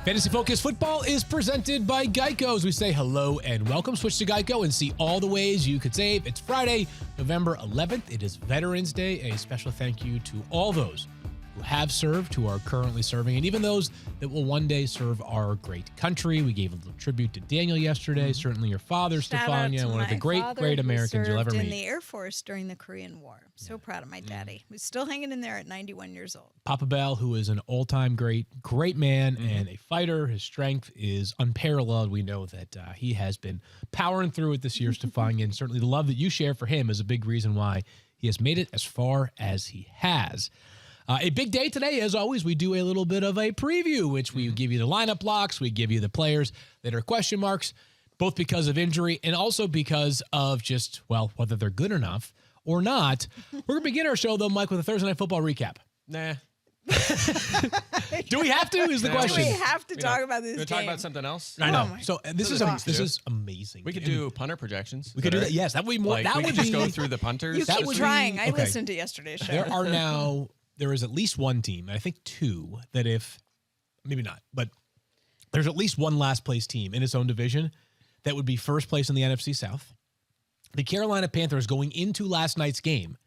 Fantasy Focus Football is presented by Geico. As we say hello and welcome, switch to Geico and see all the ways you could save. It's Friday, November 11th. It is Veterans Day. A special thank you to all those who have served, who are currently serving, and even those that will one day serve our great country. We gave a little tribute to Daniel yesterday. Certainly your father, Stephania, one of the great Americans you'll ever meet. In the Air Force during the Korean War. So proud of my daddy, who's still hanging in there at 91 years old. Papa Bell, who is an all-time great man and a fighter. His strength is unparalleled. We know that he has been powering through it this year, Stephania, and certainly the love that you share for him is a big reason why he has made it as far as he has. A big day today, as always. We do a little bit of a preview, which we give you the lineup blocks, we give you the players that are question marks, both because of injury and also because of just, well, whether they're good enough or not. We're going to begin our show, though, Mike, with a Thursday Night Football recap. Nah. Do we have to, is the question. Do we have to talk about this game? Talk about something else? I know. Oh so this is amazing. We could do punter projections. We could do that. Yes, that would be more. Like, that we would could be. just go through the punters. You keep trying. I okay. listened to yesterday's show. There is at least one team, and I think two, that maybe not, but there's at least one last place team in its own division that would be first place in the NFC South. The Carolina Panthers going into last night's game,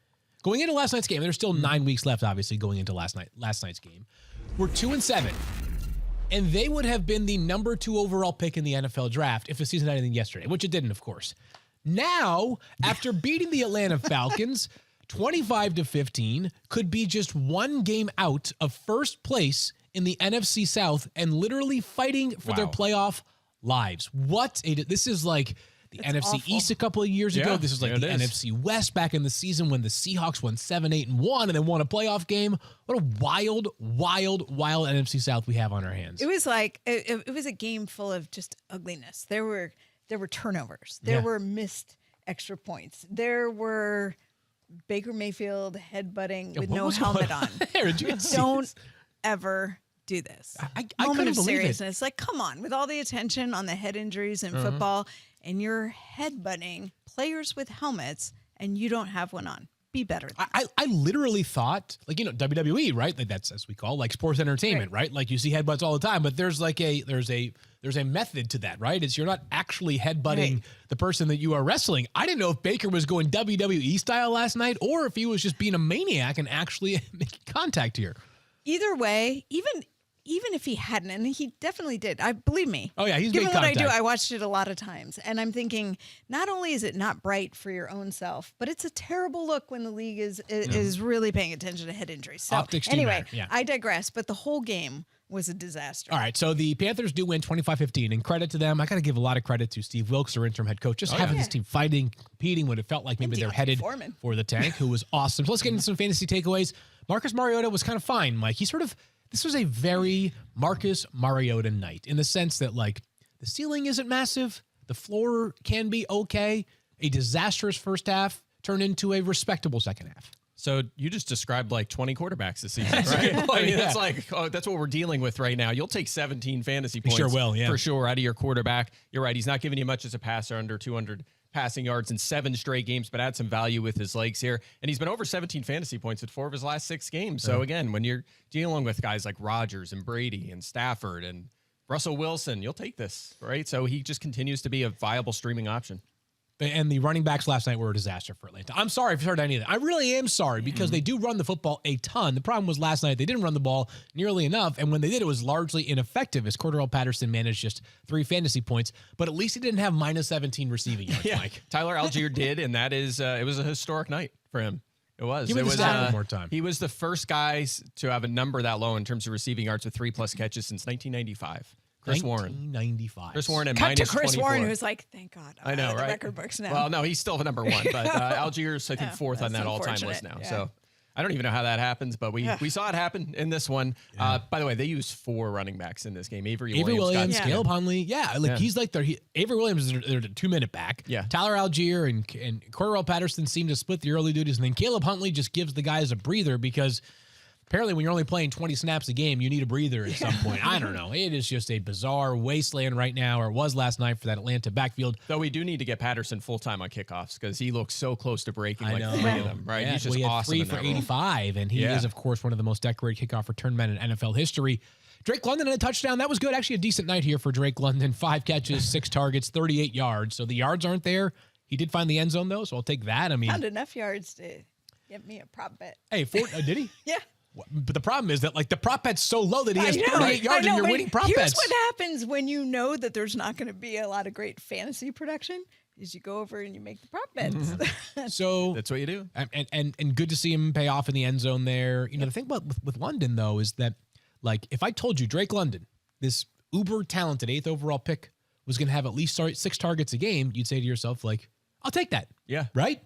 there's still 9 weeks left, obviously, going into last night's game, were 2-7. And they would have been the number 2 overall pick in the NFL draft if the season had ended yesterday, which it didn't, of course. Now, after beating the Atlanta Falcons 25-15, could be just one game out of first place in the NFC South and literally fighting for their playoff lives. This is like the NFC awful. East a couple of years ago. This is like the NFC West back in the season when the Seahawks won 7-8-1 and then won a playoff game. What a wild NFC South we have on our hands. It was like it was a game full of just ugliness. There were turnovers. There were missed extra points. There were Baker Mayfield headbutting with no helmet on. Don't ever do this. I Moment of couldn't believe seriousness. Like, come on, with all the attention on the head injuries in football, and you're headbutting players with helmets, and you don't have one on. Be better than that. I literally thought, like, WWE, right? Like that's as we call like sports entertainment, right? Like you see headbutts all the time, but there's a method to that, right? It's you're not actually headbutting the person that you are wrestling. I didn't know if Baker was going WWE style last night or if he was just being a maniac and actually making contact here. Either way, even if he hadn't, and he definitely did, believe me. Oh yeah, he's given made what contact. I do, I watched it a lot of times, and I'm thinking, not only is it not bright for your own self, but it's a terrible look when the league is really paying attention to head injuries. So Optics do anyway, matter, yeah. I didigress. But the whole game was a disaster. All right, so the Panthers do win 25-15, and credit to them. I got to give a lot of credit to Steve Wilkes, their interim head coach, just having this team fighting, competing when it felt like maybe they're headed for the tank, who was awesome. So let's get into some fantasy takeaways. Marcus Mariota was kind of fine, Mike. This was a very Marcus Mariota night in the sense that, like, the ceiling isn't massive. The floor can be okay. A disastrous first half turned into a respectable second half. So you just described like 20 quarterbacks this season, right? I mean, that's like, that's what we're dealing with right now. You'll take 17 fantasy points. You sure will, yeah. For sure, out of your quarterback. You're right. He's not giving you much as a passer, under 200 passing yards in 7 straight games, but had some value with his legs here. And he's been over 17 fantasy points at 4 of his last 6 games. So again, when you're dealing with guys like Rodgers and Brady and Stafford and Russell Wilson, you'll take this, right? So he just continues to be a viable streaming option. And the running backs last night were a disaster for Atlanta. I'm sorry if you heard any of that. I really am sorry because they do run the football a ton. The problem was last night they didn't run the ball nearly enough, and when they did, it was largely ineffective as Cordarrelle Patterson managed just 3 fantasy points, but at least he didn't have minus 17 receiving yards, Mike. Tyler Algier did, and that is it was a historic night for him. It was. Give me the stat one more time. He was the first guy to have a number that low in terms of receiving yards with 3+ catches since 1995. Chris Warren. 1995. Chris Warren and Cut minus to Chris 24. Warren, who's like, thank God. I know, out of right? the record books now. Well, no, he's still the number 1, but Algier's, I think, 4th on that all-time list now. Yeah. So I don't even know how that happens, but we saw it happen in this one. Yeah. By the way, they used 4 running backs in this game. Avery Williams, Caleb Huntley. Yeah, like he's like Avery Williams is their 2-minute back. Yeah. Tyler Algier and Cordarrelle Patterson seem to split the early duties, and then Caleb Huntley just gives the guys a breather because Apparently, when you're only playing 20 snaps a game, you need a breather at some point. I don't know. It is just a bizarre wasteland right now, or it was last night for that Atlanta backfield. Though we do need to get Patterson full-time on kickoffs because he looks so close to breaking I know. 3 of them, right? Yeah, He's just he had awesome 3 in for that role. 85, and he is, of course, one of the most decorated kickoff return men in NFL history. Drake London had a touchdown. That was good. Actually, a decent night here for Drake London. 5 catches, 6 targets, 38 yards. So the yards aren't there. He did find the end zone, though, so I'll take that. I mean, Found enough yards to get me a prop bet. Hey, did he? Yeah. But the problem is that, like, the prop bet's so low that he has I know, 38 yards and you're but winning prop here's bets. what happens when you know that there's not going to be a lot of great fantasy production is you go over and you make the prop bets. So That's what you do. and good to see him pay off in the end zone there. You know, the thing about with London, though, is that, like, if I told you Drake London, this uber talented 8th overall pick, was going to have at least 6 targets a game, you'd say to yourself, like, I'll take that. Yeah. Right?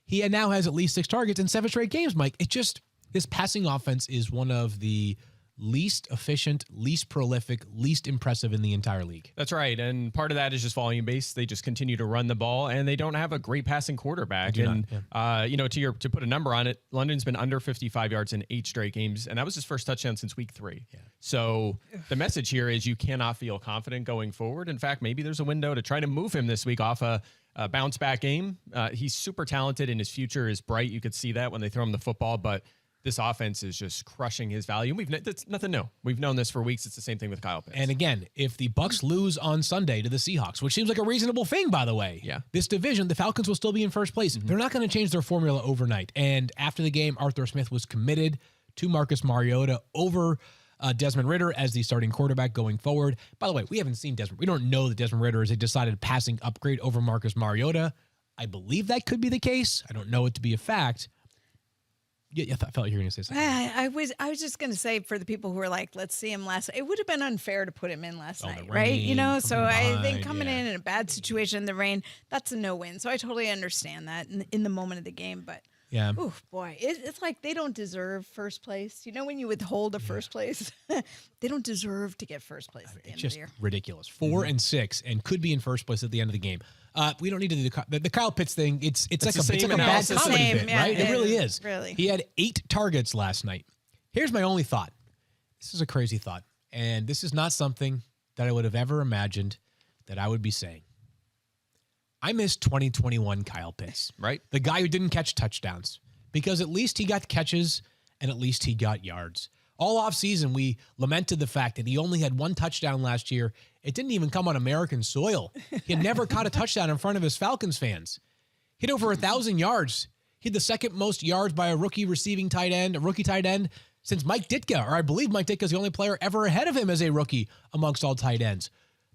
He now has at least 6 targets in 7 straight games, Mike. It just, this passing offense is one of the least efficient, least prolific, least impressive in the entire league. That's right. And part of that is just volume based. They just continue to run the ball and they don't have a great passing quarterback. And, you know, to put a number on it, London's been under 55 yards in 8 straight games. And that was his first touchdown since week 3. Yeah. So the message here is you cannot feel confident going forward. In fact, maybe there's a window to try to move him this week off a bounce back game. He's super talented and his future is bright. You could see that when they throw him the football, but this offense is just crushing his value. That's nothing new. We've known this for weeks. It's the same thing with Kyle Pitts. And again, if the Bucs lose on Sunday to the Seahawks, which seems like a reasonable thing, by the way, this division, the Falcons will still be in first place. They're not going to change their formula overnight. And after the game, Arthur Smith was committed to Marcus Mariota over Desmond Ridder as the starting quarterback going forward. By the way, we haven't seen Desmond. We don't know that Desmond Ridder is a decided passing upgrade over Marcus Mariota. I believe that could be the case. I don't know it to be a fact. Yeah, I felt like you were going to say something. I was just going to say for the people who are like, let's see him last. It would have been unfair to put him in last night, right? You know, so I think coming in a bad situation in the rain, that's a no-win. So I totally understand that in the moment of the game, but. Yeah. Oh boy, it's like they don't deserve first place. You know, when you withhold a first place, they don't deserve to get first place at the end of the year. Ridiculous. 4-6 and could be in first place at the end of the game. We don't need to do the Kyle Pitts thing. It's like a bad comedy bit, right? It really is. Really. He had 8 targets last night. Here's my only thought. This is a crazy thought, and this is not something that I would have ever imagined that I would be saying. I miss 2021 Kyle Pitts, right? The guy who didn't catch touchdowns, because at least he got catches and at least he got yards. All offseason, we lamented the fact that he only had 1 touchdown last year. It didn't even come on American soil. He had never caught a touchdown in front of his Falcons fans. He had over 1,000 yards. He had the second most yards by a rookie tight end since Mike Ditka, or I believe Mike Ditka is the only player ever ahead of him as a rookie amongst all tight ends.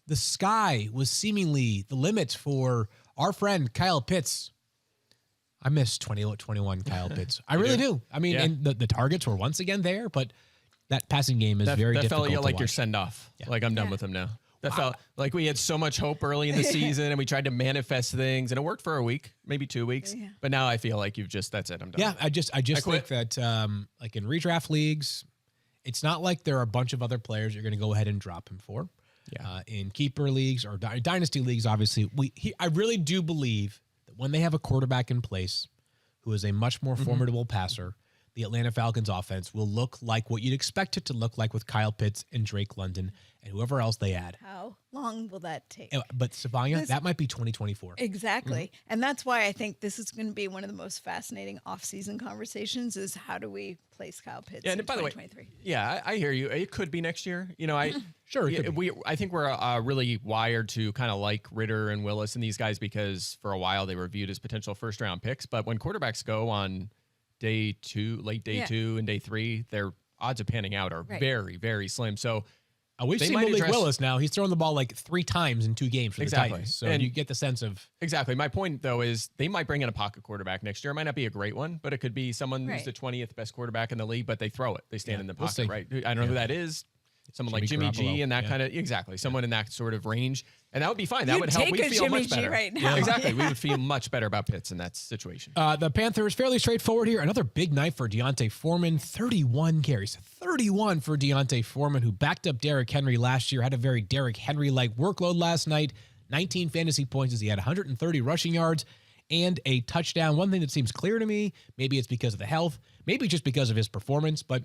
The sky was seemingly the limit for our friend Kyle Pitts. I miss 2021 Kyle Pitts. I really do. I mean, and the targets were once again there, but that passing game is very difficult to watch. That felt like your send-off. Yeah. Like, I'm done with him now. That felt like we had so much hope early in the season and we tried to manifest things and it worked for a week, maybe 2 weeks. Yeah. But now I feel like that's it. I'm done. Yeah, I just think that like in redraft leagues, it's not like there are a bunch of other players you're going to go ahead and drop him for. Yeah. In keeper leagues or dynasty leagues, obviously, I really do believe that when they have a quarterback in place who is a much more formidable passer, the Atlanta Falcons offense will look like what you'd expect it to look like with Kyle Pitts and Drake London and whoever else they add. How long will that take? But Stephania, that might be 2024. Exactly. And that's why I think this is going to be one of the most fascinating off-season conversations is how do we place Kyle Pitts in 2023? I hear you. It could be next year. You know, I think we're really wired to kind of like Ridder and Willis and these guys because for a while they were viewed as potential first-round picks. But when quarterbacks go on late day 2 and day 3, their odds of panning out are very, very slim. So we've seen Malik Willis now. He's thrown the ball like 3 times in 2 games for the Titans. So you get the sense of... Exactly. My point, though, is they might bring in a pocket quarterback next year. It might not be a great one, but it could be someone who's the 20th best quarterback in the league, but they throw it. They stand in the pocket, right? I don't know who that is. Someone like Jimmy G and that kind of... Exactly. Someone in that sort of range. And that would be fine. That would help. We'd feel much better. Right now. Exactly. We would feel much better about Pitts in that situation. The Panthers, fairly straightforward here. Another big night for Deontay Foreman. 31 carries. 31 for Deontay Foreman, who backed up Derrick Henry last year. Had a very Derrick Henry-like workload last night. 19 fantasy points as he had 130 rushing yards and a touchdown. One thing that seems clear to me, maybe it's because of the health, maybe just because of his performance, but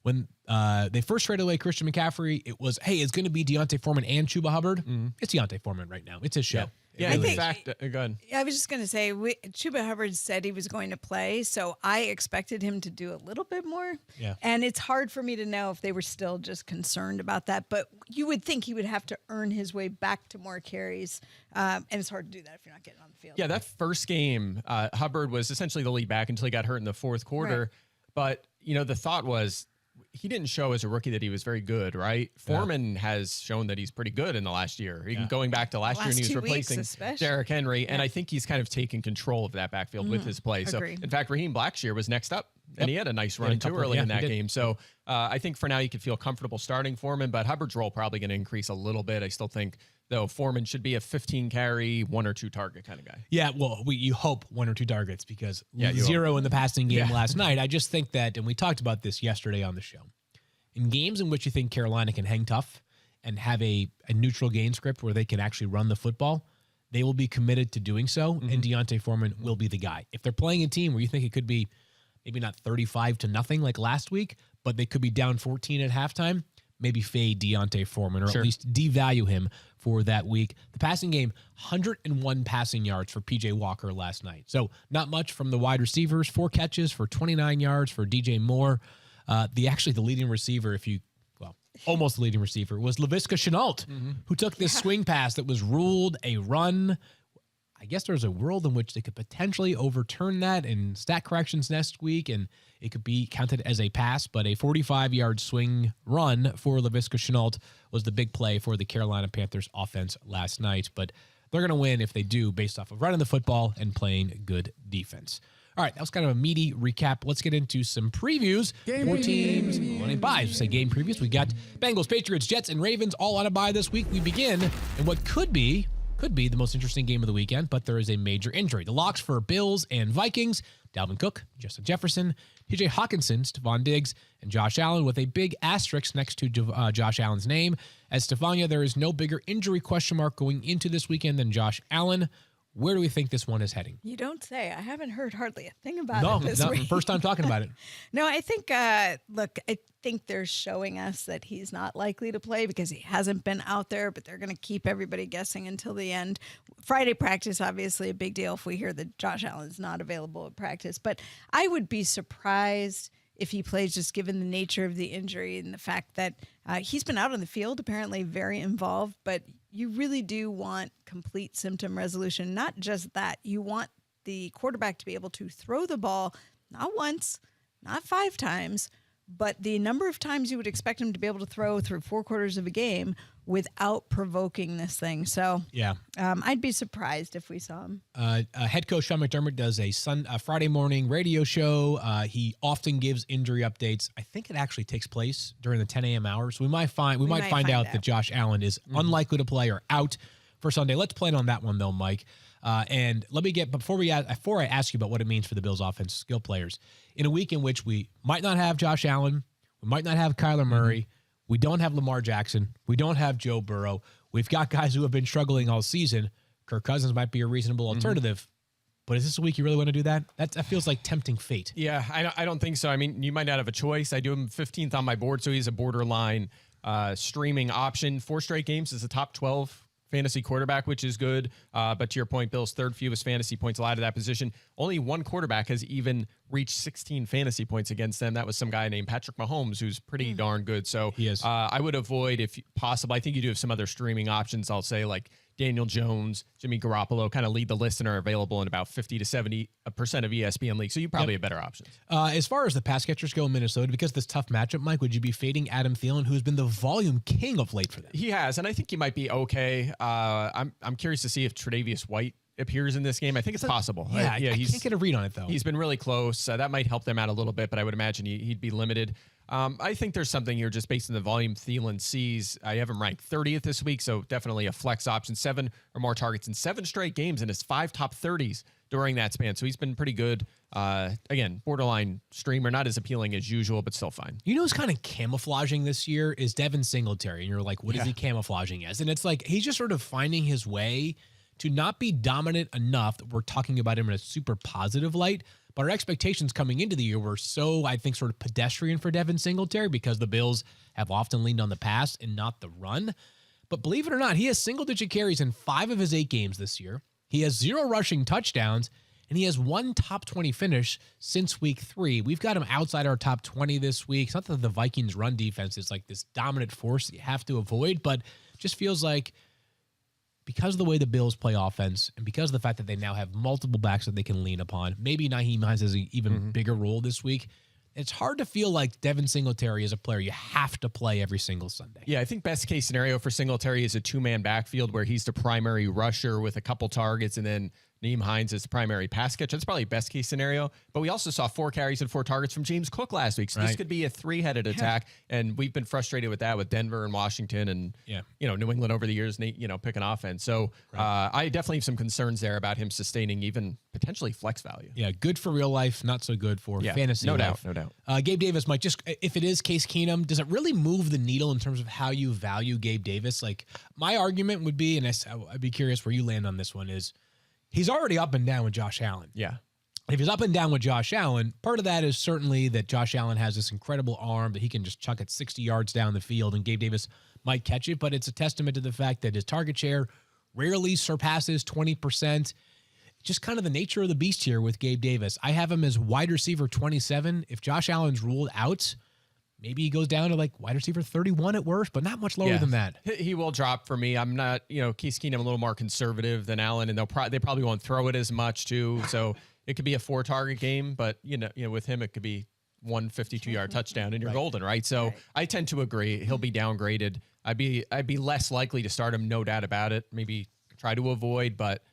When they first traded away Christian McCaffrey, it was, hey, it's going to be Deontay Foreman and Chuba Hubbard. It's Deontay Foreman right now. It's his show. Yeah, in fact, go ahead. I was just going to say, Chuba Hubbard said he was going to play, so I expected him to do a little bit more. Yeah. And it's hard for me to know if they were still just concerned about that, but you would think he would have to earn his way back to more carries, and it's hard to do that if you're not getting on the field. Yeah, that first game, Hubbard was essentially the lead back until he got hurt in the fourth quarter. Right. But, the thought was, he didn't show as a rookie that he was very good, right? Yeah. Foreman has shown that he's pretty good in the last year. Even going back to last year, and he was replacing Derrick Henry. Yeah. And I think he's kind of taken control of that backfield with his play. Agreed. So, in fact, Raheem Blackshear was next up, and he had a nice run too early in that game. So, I think for now you could feel comfortable starting Foreman, but Hubbard's role probably going to increase a little bit. I still think, though, Foreman should be a 15-carry, 1 or 2 target kind of guy. Yeah, well, you hope 1 or 2 targets because 0 in the passing game last night. I just think that, and we talked about this yesterday on the show, in games in which you think Carolina can hang tough and have a neutral game script where they can actually run the football, they will be committed to doing so, and Deontay Foreman will be the guy. If they're playing a team where you think it could be maybe not 35-0 like last week, but they could be down 14 at halftime, maybe fade Deontay Foreman or at least devalue him for that week. The passing game, 101 passing yards for P.J. Walker last night. So not much from the wide receivers, 4 catches for 29 yards for DJ Moore. The leading receiver, almost the leading receiver, was Laviska Shenault, who took this swing pass that was ruled a run. I guess there's a world in which they could potentially overturn that in stat corrections next week, and it could be counted as a pass, but a 45-yard swing run for Laviska Shenault was the big play for the Carolina Panthers offense last night. But they're going to win if they do, based off of running the football and playing good defense. All right, that was kind of a meaty recap. Let's get into some previews. 4 teams on a bye. Say game previews. We got Bengals, Patriots, Jets, and Ravens all on a bye this week. We begin in what could be the most interesting game of the weekend, but there is a major injury. The locks for Bills and Vikings: Dalvin Cook, Justin Jefferson, TJ Hawkinson, Stephon Diggs, and Josh Allen, with a big asterisk next to Josh Allen's name. As Stephania, there is no bigger injury question mark going into this weekend than Josh Allen. Where do we think this one is heading? You don't say. I haven't heard hardly a thing about it this week. First time talking about it. No, I think, I think they're showing us that he's not likely to play because he hasn't been out there, but they're going to keep everybody guessing until the end. Friday practice, obviously a big deal if we hear that Josh Allen's not available at practice, but I would be surprised if he plays, just given the nature of the injury and the fact that he's been out on the field, apparently very involved, but you really do want complete symptom resolution. Not just that. You want the quarterback to be able to throw the ball, not once, not 5 times, but the number of times you would expect him to be able to throw through 4 quarters of a game without provoking this thing. So I'd be surprised if we saw him. Head coach Sean McDermott does a Friday morning radio show. He often gives injury updates. I think it actually takes place during the 10 a.m. hours. We might find out that Josh Allen is unlikely to play or out for Sunday. Let's plan on that one though, Mike. And let me before I ask you about what it means for the Bills' offense skill players, in a week in which we might not have Josh Allen, we might not have Kyler Murray, we don't have Lamar Jackson, we don't have Joe Burrow, we've got guys who have been struggling all season. Kirk Cousins might be a reasonable alternative, but is this a week you really want to do that? That feels like tempting fate. Yeah, I don't think so. I mean, you might not have a choice. I do him 15th on my board, so he's a borderline streaming option. 4 straight games is a top 12 fantasy quarterback, which is good. But to your point, Bill's 3rd fewest fantasy points allowed to that position. Only one quarterback has even reached 16 fantasy points against them. That was some guy named Patrick Mahomes, who's pretty darn good. So he is. I would avoid, if possible. I think you do have some other streaming options. I'll say like Daniel Jones, Jimmy Garoppolo kind of lead the list and are available in about 50 to 70% of ESPN leagues. So you probably have better options. As far as the pass catchers go in Minnesota, because of this tough matchup, Mike, would you be fading Adam Thielen, who's been the volume king of late for them? He has, and I think he might be okay. I'm curious to see if Tre'Davious White appears in this game. I think it's possible. Yeah, I can't get a read on it, though. He's been really close. That might help them out a little bit, but I would imagine he'd be limited. I think there's something here just based on the volume Thielen sees. I have him ranked 30th this week, so definitely a flex option. 7 or more targets in 7 straight games and his 5 top 30s during that span. So he's been pretty good. Again, borderline streamer, not as appealing as usual, but still fine. You know who's kind of camouflaging this year is Devin Singletary. And you're like, what is he camouflaging as? And it's like he's just sort of finding his way to not be dominant enough that we're talking about him in a super positive light, But our expectations coming into the year were so, I think, sort of pedestrian for Devin Singletary because the Bills have often leaned on the pass and not the run. But believe it or not, he has single-digit carries in 5 of his 8 games this year. He has 0 rushing touchdowns, and he has 1 top 20 finish since week 3. We've got him outside our top 20 this week. It's not that the Vikings run defense is like this dominant force that you have to avoid, but it just feels like because of the way the Bills play offense and because of the fact that they now have multiple backs that they can lean upon, maybe Nyheim Hines has an even bigger role this week. It's hard to feel like Devin Singletary is a player you have to play every single Sunday. Yeah, I think best case scenario for Singletary is a 2-man backfield where he's the primary rusher with a couple targets and then Nyheim Hines is the primary pass catcher. That's probably best case scenario. But we also saw 4 carries and 4 targets from James Cook last week. So this could be a 3-headed attack. And we've been frustrated with that with Denver and Washington and, New England over the years, picking offense. So I definitely have some concerns there about him sustaining even potentially flex value. Yeah, good for real life, not so good for fantasy life. No doubt. Gabe Davis, Mike, just if it is Case Keenum, does it really move the needle in terms of how you value Gabe Davis? Like my argument would be, and I'd be curious where you land on this one, is he's already up and down with Josh Allen. Yeah. If he's up and down with Josh Allen, part of that is certainly that Josh Allen has this incredible arm that he can just chuck it 60 yards down the field and Gabe Davis might catch it, but it's a testament to the fact that his target share rarely surpasses 20%. Just kind of the nature of the beast here with Gabe Davis. I have him as wide receiver 27. If Josh Allen's ruled out, maybe he goes down to like wide receiver 31 at worst, but not much lower than that. He will drop for me. I'm not, Case Keenum a little more conservative than Allen, and they probably won't throw it as much too. So it could be a 4-target game, but with him it could be 1 52-yard touchdown and you're golden, right? So I tend to agree. He'll be downgraded. I'd be less likely to start him, no doubt about it. Maybe try to avoid, but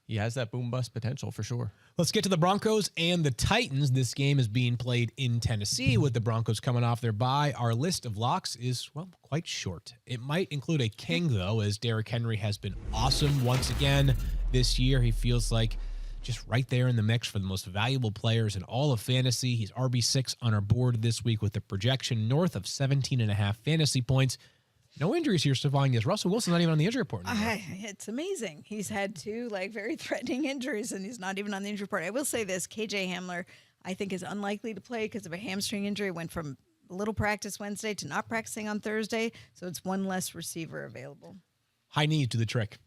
he has that boom bust potential for sure. Let's get to the Broncos and the Titans. This game is being played in Tennessee with the Broncos coming off their bye. Our list of locks is, quite short. It might include a king, though, as Derrick Henry has been awesome once again this year. He feels like just right there in the mix for the most valuable players in all of fantasy. He's RB6 on our board this week with a projection north of 17.5 fantasy points. No injuries here, Stephania. Russell Wilson's not even on the injury report anymore. It's amazing. He's had 2 very threatening injuries, and he's not even on the injury report. I will say this, KJ Hamler, I think, is unlikely to play because of a hamstring injury. Went from little practice Wednesday to not practicing on Thursday, so it's 1 less receiver available. High knees do the trick.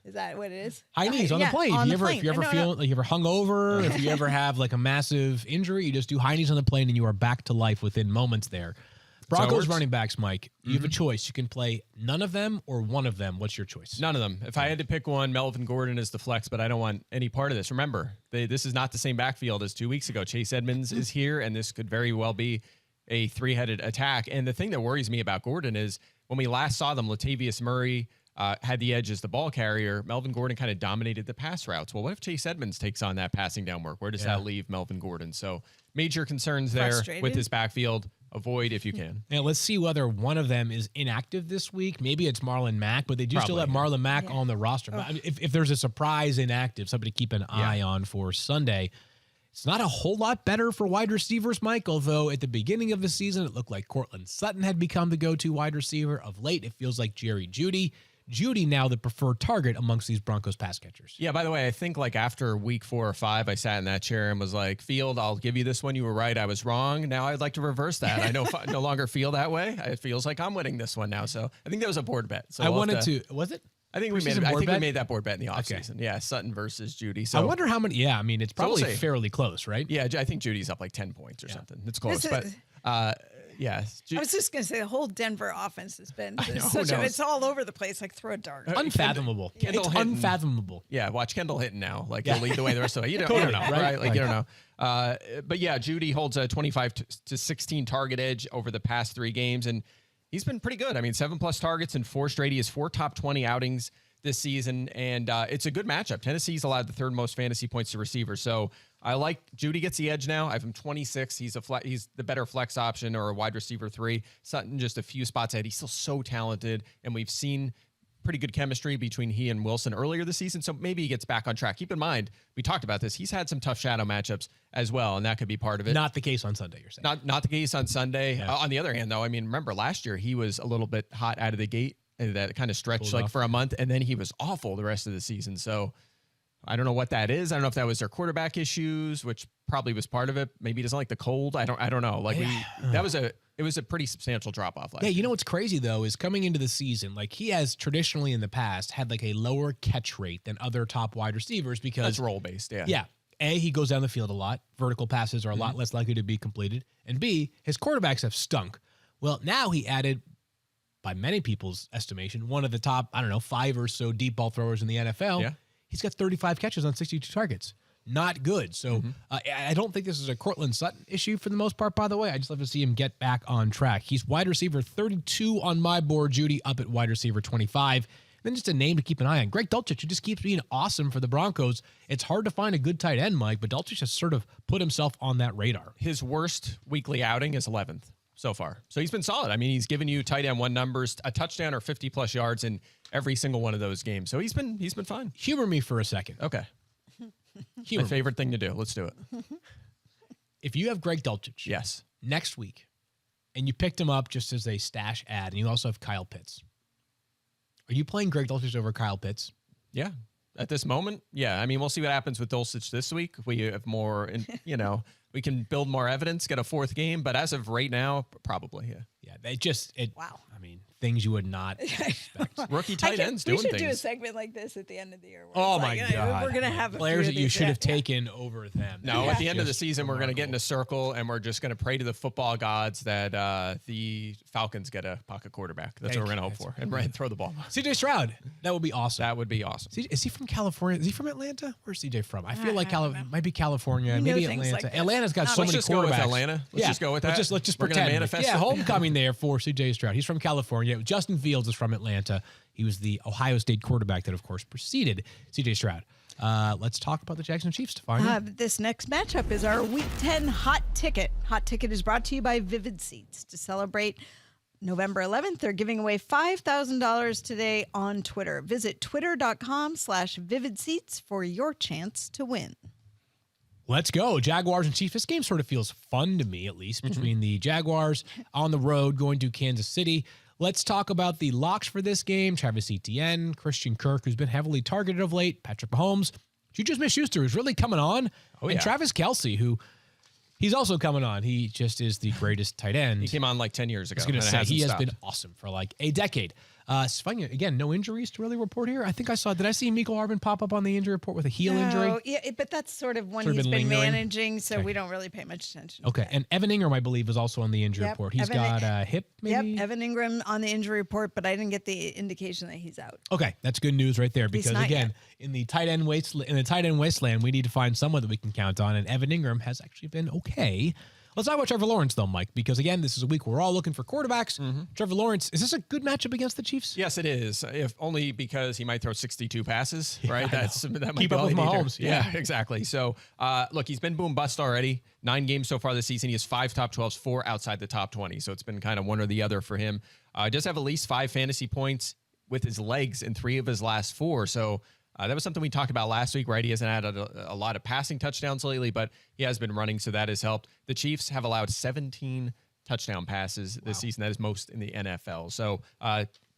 Is that what it is? High knees on the plane. If you ever feel like you ever hung over, if you ever have like a massive injury, you just do high knees on the plane and you are back to life within moments there. Broncos running backs, Mike, you have a choice. You can play none of them or one of them. What's your choice? None of them. If I had to pick one, Melvin Gordon is the flex, but I don't want any part of this. Remember, this is not the same backfield as 2 weeks ago. Chase Edmonds is here, and this could very well be a 3-headed attack. And the thing that worries me about Gordon is when we last saw them, Latavius Murray had the edge as the ball carrier. Melvin Gordon kind of dominated the pass routes. Well, what if Chase Edmonds takes on that passing down work? Where does that leave Melvin Gordon? So major concerns there with his backfield. Avoid if you can. Now, let's see whether one of them is inactive this week. Maybe it's Marlon Mack, but they do still have Marlon Mack on the roster. But I mean, if there's a surprise inactive, somebody to keep an eye on for Sunday. It's not a whole lot better for wide receivers, Mike, although at the beginning of the season, it looked like Cortland Sutton had become the go-to wide receiver. Of late, it feels like Jerry Jeudy. Jeudy now the preferred target amongst these Broncos pass catchers. Yeah, by the way, I think like after week 4 or 5, I sat in that chair and was like, Field, I'll give you this one. You were right. I was wrong. Now I'd like to reverse that. I no longer feel that way. It feels like I'm winning this one now. So I think that was a board bet. So was it? I think we made that board bet in the offseason. Okay. Yeah, Sutton versus Jeudy. So I wonder how many. Yeah, I mean, it's probably fairly close, right? Yeah, I think Judy's up like 10 points or something. It's close. Yeah. I was just going to say the whole Denver offense has been it's all over the place. Like throw a dart. Unfathomable. It's unfathomable. Yeah. Watch Kendall Hinton now. Like he'll lead the way the rest of the way. You don't know, right? Like you don't know. But yeah, Jeudy holds a 25 to 16 target edge over the past 3 games. And he's been pretty good. I mean, 7+ targets in 4 straight. He has 4 top 20 outings this season. And it's a good matchup. Tennessee's allowed the 3rd most fantasy points to receivers. So I like Jeudy gets the edge now. I have him 26. He's the better flex option or a wide receiver 3. Sutton just a few spots ahead. He's still so talented, and we've seen pretty good chemistry between he and Wilson earlier this season. So maybe he gets back on track. Keep in mind, we talked about this. He's had some tough shadow matchups as well, and that could be part of it. Not the case on Sunday, you're saying. Not the case on Sunday. Yeah. On the other hand, though, I mean, remember last year he was a little bit hot out of the gate, and that kind of stretched for a month, and then he was awful the rest of the season. So I don't know what that is. I don't know if that was their quarterback issues, which probably was part of it. Maybe he doesn't like the cold. I don't know. Like it was a pretty substantial drop off last year. You know what's crazy though is coming into the season, like he has traditionally in the past had like a lower catch rate than other top wide receivers because that's role based. Yeah. Yeah. A, he goes down the field a lot. Vertical passes are a lot less likely to be completed. And B, his quarterbacks have stunk. Well, now he added, by many people's estimation, one of the top, 5 or so deep ball throwers in the NFL. Yeah. He's got 35 catches on 62 targets. Not good. So I don't think this is a Cortland Sutton issue for the most part, by the way. I just love to see him get back on track. He's wide receiver 32 on my board. Judy up at wide receiver 25. Then just a name to keep an eye on. Greg Dulcich, who just keeps being awesome for the Broncos. It's hard to find a good tight end, Mike, but Dulcich has sort of put himself on that radar. His worst weekly outing is 11th so far. So he's been solid. I mean, he's given you tight end 1 numbers, a touchdown or 50+ yards in every single one of those games. So he's been fine. Humor me for a second. Okay. Humor My favorite thing to do. Let's do it. If you have Greg Dulcich Yes. next week and you picked him up just as a stash ad and you also have Kyle Pitts, are you playing Greg Dulcich over Kyle Pitts? Yeah. At this moment, yeah. I mean, we'll see what happens with Dulcich this week. If we have more, and we can build more evidence, get a 4th game. But as of right now, probably, yeah. Yeah, Wow. I mean, things you would not expect. Rookie tight ends doing things. We should do a segment like this at the end of the year. Oh my God. We're going to have players that you should have taken over them. No, at the end of the season, we're going to get in a circle and we're just going to pray to the football gods that the Falcons get a pocket quarterback. That's what we're going to hope for. And throw the ball. CJ Stroud. That would be awesome. That would be awesome. Is he from California? Is he from Atlanta? Where's CJ from? I feel like might be California, maybe Atlanta. Like Atlanta's got so Let's many just quarterbacks. go with Atlanta. Let's just go with that. Let's just We're gonna pretend. manifest Yeah, it. homecoming there for CJ Stroud. He's from California. Justin Fields is from Atlanta. He was the Ohio State quarterback that, of course, preceded CJ Stroud. Let's talk about the Jacksonville Chiefs, Stephania. This next matchup is our Week 10 Hot Ticket. Hot Ticket is brought to you by Vivid Seats. To celebrate November 11th, they're giving away $5,000 today on Twitter. Visit twitter.com/Vivid Seats for your chance to win. Let's go. Jaguars and Chiefs. This game sort of feels fun to me, at least, between the Jaguars on the road going to Kansas City. Let's talk about the locks for this game. Travis Etienne, Christian Kirk, who's been heavily targeted of late, Patrick Mahomes, Juju Smith-Schuster, who's really coming on, and Travis Kelce, who he's also coming on. He just is the greatest tight end. He came on like 10 years ago. I was going to say, he has been awesome for like a decade. Stephania, again, no injuries to really report here. I think did I see Mecole Hardman pop up on the injury report with a heel injury? Yeah, but that's sort of one Sort of he's been lingering? managing, so we don't really pay much attention. Okay, and Evan Ingram, I believe, is also on the injury report. He's got a hip, maybe? Yep, Evan Ingram on the injury report, but I didn't get the indication that he's out. Okay, that's good news right there because, not again, yet. in the tight end wasteland, we need to find someone that we can count on, and Evan Ingram has actually been okay. Let's talk about Trevor Lawrence, though, Mike, because, again, this is a week where we're all looking for quarterbacks. Trevor Lawrence, is this a good matchup against the Chiefs? Yes, it is. If only because he might throw 62 passes, right? That might Keep be up all with he needs Mahomes. there. Yeah, exactly. So, look, he's been boom bust already. 9 games so far this season. He has 5 top 12s, 4 outside the top 20. So it's been kind of one or the other for him. Does have at least 5 fantasy points with his legs in 3 of his last 4. So that was something we talked about last week, right? He hasn't had a lot of passing touchdowns lately, but he has been running, so that has helped. The Chiefs have allowed 17 touchdown passes this season. That is most in the NFL. So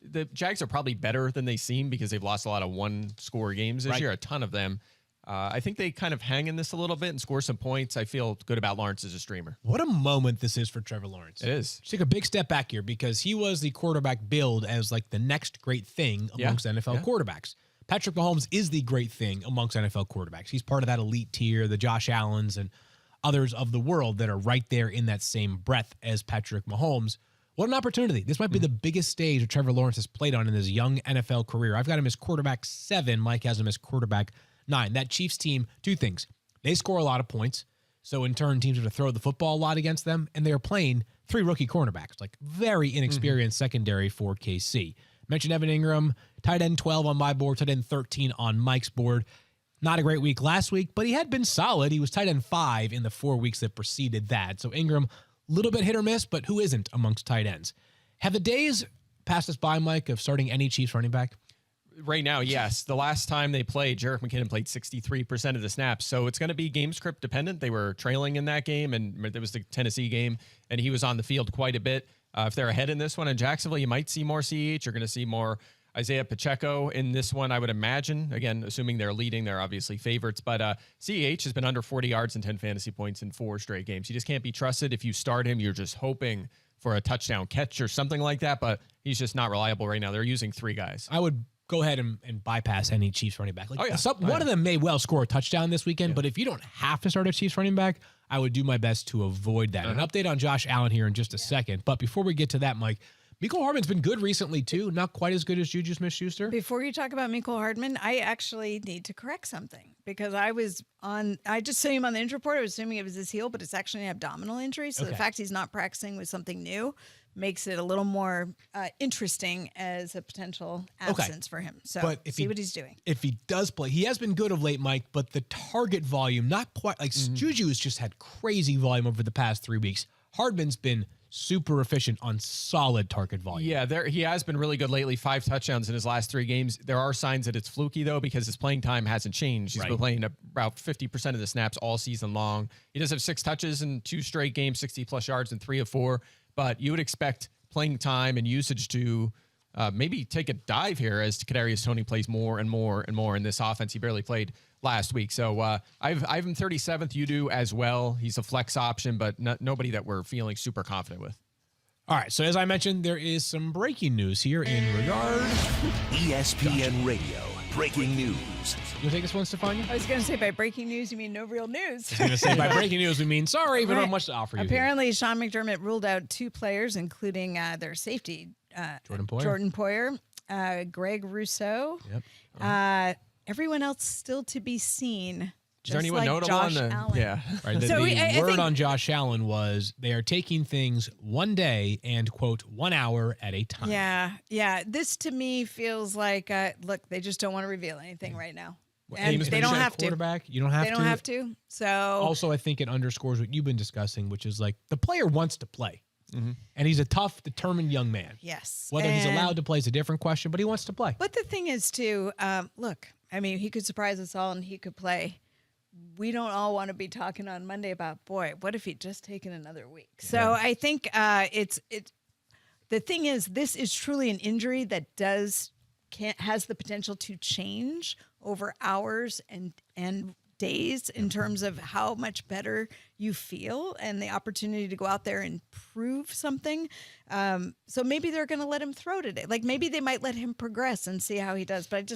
the Jags are probably better than they seem because they've lost a lot of one-score games this year, a ton of them. I think they kind of hang in this a little bit and score some points. I feel good about Lawrence as a streamer. What a moment this is for Trevor Lawrence. It is. Just take a big step back here because he was the quarterback billed as like the next great thing amongst NFL quarterbacks. Patrick Mahomes is the great thing amongst NFL quarterbacks. He's part of that elite tier, the Josh Allens and others of the world that are right there in that same breath as Patrick Mahomes. What an opportunity. This might be the biggest stage that Trevor Lawrence has played on in his young NFL career. I've got him as quarterback 7. Mike has him as quarterback 9. That Chiefs team, 2 things. They score a lot of points. So in turn, teams have to throw the football a lot against them. And they're playing 3 rookie cornerbacks, like very inexperienced secondary for KC. Mentioned Evan Ingram, tight end 12 on my board, tight end 13 on Mike's board. Not a great week last week, but he had been solid. He was tight end 5 in the 4 weeks that preceded that. So Ingram, a little bit hit or miss, but who isn't amongst tight ends? Have the days passed us by, Mike, of starting any Chiefs running back? Right now, yes. The last time they played, Jerick McKinnon played 63% of the snaps. So it's going to be game script dependent. They were trailing in that game, and it was the Tennessee game, and he was on the field quite a bit. If they're ahead in this one in Jacksonville, you might see more CH. You're going to see more Isaiah Pacheco in this one, I would imagine. Again, assuming they're leading, they're obviously favorites. But CEH has been under 40 yards and 10 fantasy points in 4 straight games. He just can't be trusted. If you start him, you're just hoping for a touchdown catch or something like that. But he's just not reliable right now. They're using 3 guys. I would go ahead and bypass any Chiefs running back. Like, Oh, one of them may well score a touchdown this weekend, but if you don't have to start a Chiefs running back, I would do my best to avoid that. An update on Josh Allen here in just a second. But before we get to that, Mike, Mecole Hardman's been good recently, too. Not quite as good as Juju Smith-Schuster. Before you talk about Mecole Hardman, I actually need to correct something because I just saw him on the injury report. I was assuming it was his heel, but it's actually an abdominal injury. So the fact he's not practicing with something new makes it a little more interesting as a potential absence for him. So what he's doing. If he does play, he has been good of late, Mike, but the target volume, not quite like Juju has just had crazy volume over the past 3 weeks. Hardman's been super efficient on solid target volume. Yeah, he has been really good lately. 5 touchdowns in his last 3 games. There are signs that it's fluky, though, because his playing time hasn't changed. He's been playing about 50% of the snaps all season long. He does have 6 touches in 2 straight games, 60-plus yards in 3 of 4. But you would expect playing time and usage to maybe take a dive here as Kadarius Toney plays more and more and more in this offense. He barely played last week. So I have him 37th. You do as well. He's a flex option, but nobody that we're feeling super confident with. All right. So as I mentioned, there is some breaking news here in regard ESPN Radio. Breaking news. You'll take this one, Stephania? I was going to say by breaking news, you mean no real news. I was going to say by breaking news, we mean sorry, we don't have much to offer you. Apparently, Sean McDermott ruled out 2 players, including their safety, Jordan Poyer, Greg Rousseau. Yep. Everyone else still to be seen. Is there anyone notable on the Allen. Yeah. Right. The word on Josh Allen was they are taking things one day and, quote, 1 hour at a time. Yeah. This to me feels like, look, they just don't want to reveal anything right now. And they don't have to. You don't have to. They don't have to. So also, I think it underscores what you've been discussing, which is like the player wants to play. And he's a tough, determined young man. Yes. Whether he's allowed to play is a different question, but he wants to play. But the thing is, too, look, I mean, he could surprise us all and he could play. We don't all want to be talking on Monday about, boy, what if he'd just taken another week? So I think the thing is, this is truly an injury that has the potential to change over hours and days in terms of how much better you feel and the opportunity to go out there and prove something. So maybe they're going to let him throw today. Like maybe they might let him progress and see how he does. But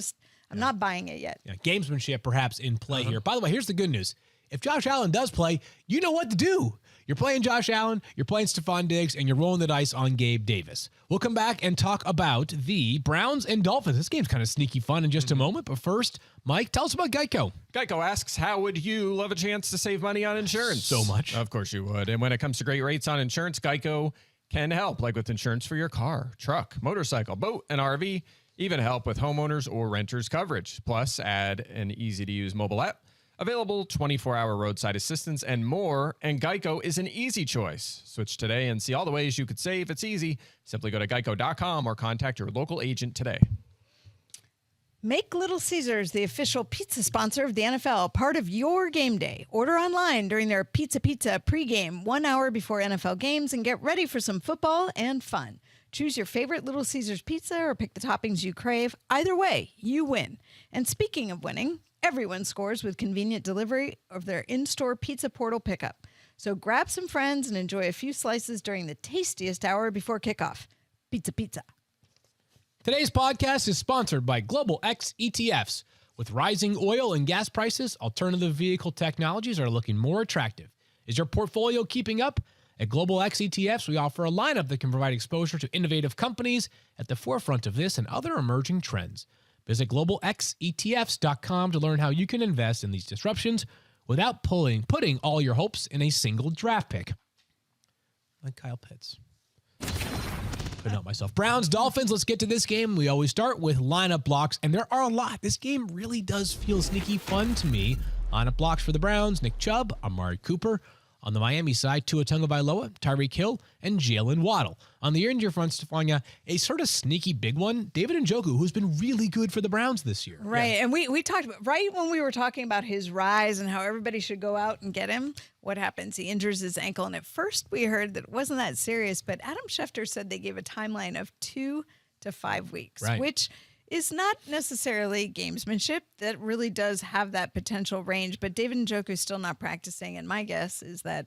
I'm not buying it yet. Yeah, gamesmanship perhaps in play here. By the way, here's the good news. If Josh Allen does play, you know what to do. You're playing Josh Allen, you're playing Stephon Diggs, and you're rolling the dice on Gabe Davis. We'll come back and talk about the Browns and Dolphins. This game's kind of sneaky fun in just a moment. But first, Mike, tell us about Geico. Geico asks, how would you love a chance to save money on insurance? So much. Of course you would. And when it comes to great rates on insurance, Geico can help, like with insurance for your car, truck, motorcycle, boat, and RV. Even help with homeowners or renters coverage. Plus, add an easy-to-use mobile app. Available 24-hour roadside assistance and more. And Geico is an easy choice. Switch today and see all the ways you could save. It's easy. Simply go to geico.com or contact your local agent today. Make Little Caesars the official pizza sponsor of the NFL, part of your game day. Order online during their Pizza pregame 1 hour before NFL games and get ready for some football and fun. Choose your favorite Little Caesars pizza or pick the toppings you crave. Either way, you win. And speaking of winning, everyone scores with convenient delivery of their in-store pizza portal pickup. So grab some friends and enjoy a few slices during the tastiest hour before kickoff. Pizza. Today's podcast is sponsored by Global X ETFs. With rising oil and gas prices, alternative vehicle technologies are looking more attractive. Is your portfolio keeping up? At Global X ETFs, we offer a lineup that can provide exposure to innovative companies at the forefront of this and other emerging trends. Visit globalxetfs.com to learn how you can invest in these disruptions without putting all your hopes in a single draft pick. Like Kyle Pitts. Couldn't help myself. Browns, Dolphins, let's get to this game. We always start with lineup blocks, and there are a lot. This game really does feel sneaky fun to me. Lineup blocks for the Browns, Nick Chubb, Amari Cooper. On the Miami side, Tua Tagovailoa, Tyreek Hill, and Jalen Waddle. On the injury front, Stephania, a sort of sneaky big one, David Njoku, who's been really good for the Browns this year. Right, and we talked about, right when we were talking about his rise and how everybody should go out and get him, what happens? He injures his ankle, and at first we heard that it wasn't that serious, but Adam Schefter said they gave a timeline of 2 to 5 weeks, Right. which is not necessarily gamesmanship. That really does have that potential range. But David Njoku is still not practicing, and my guess is that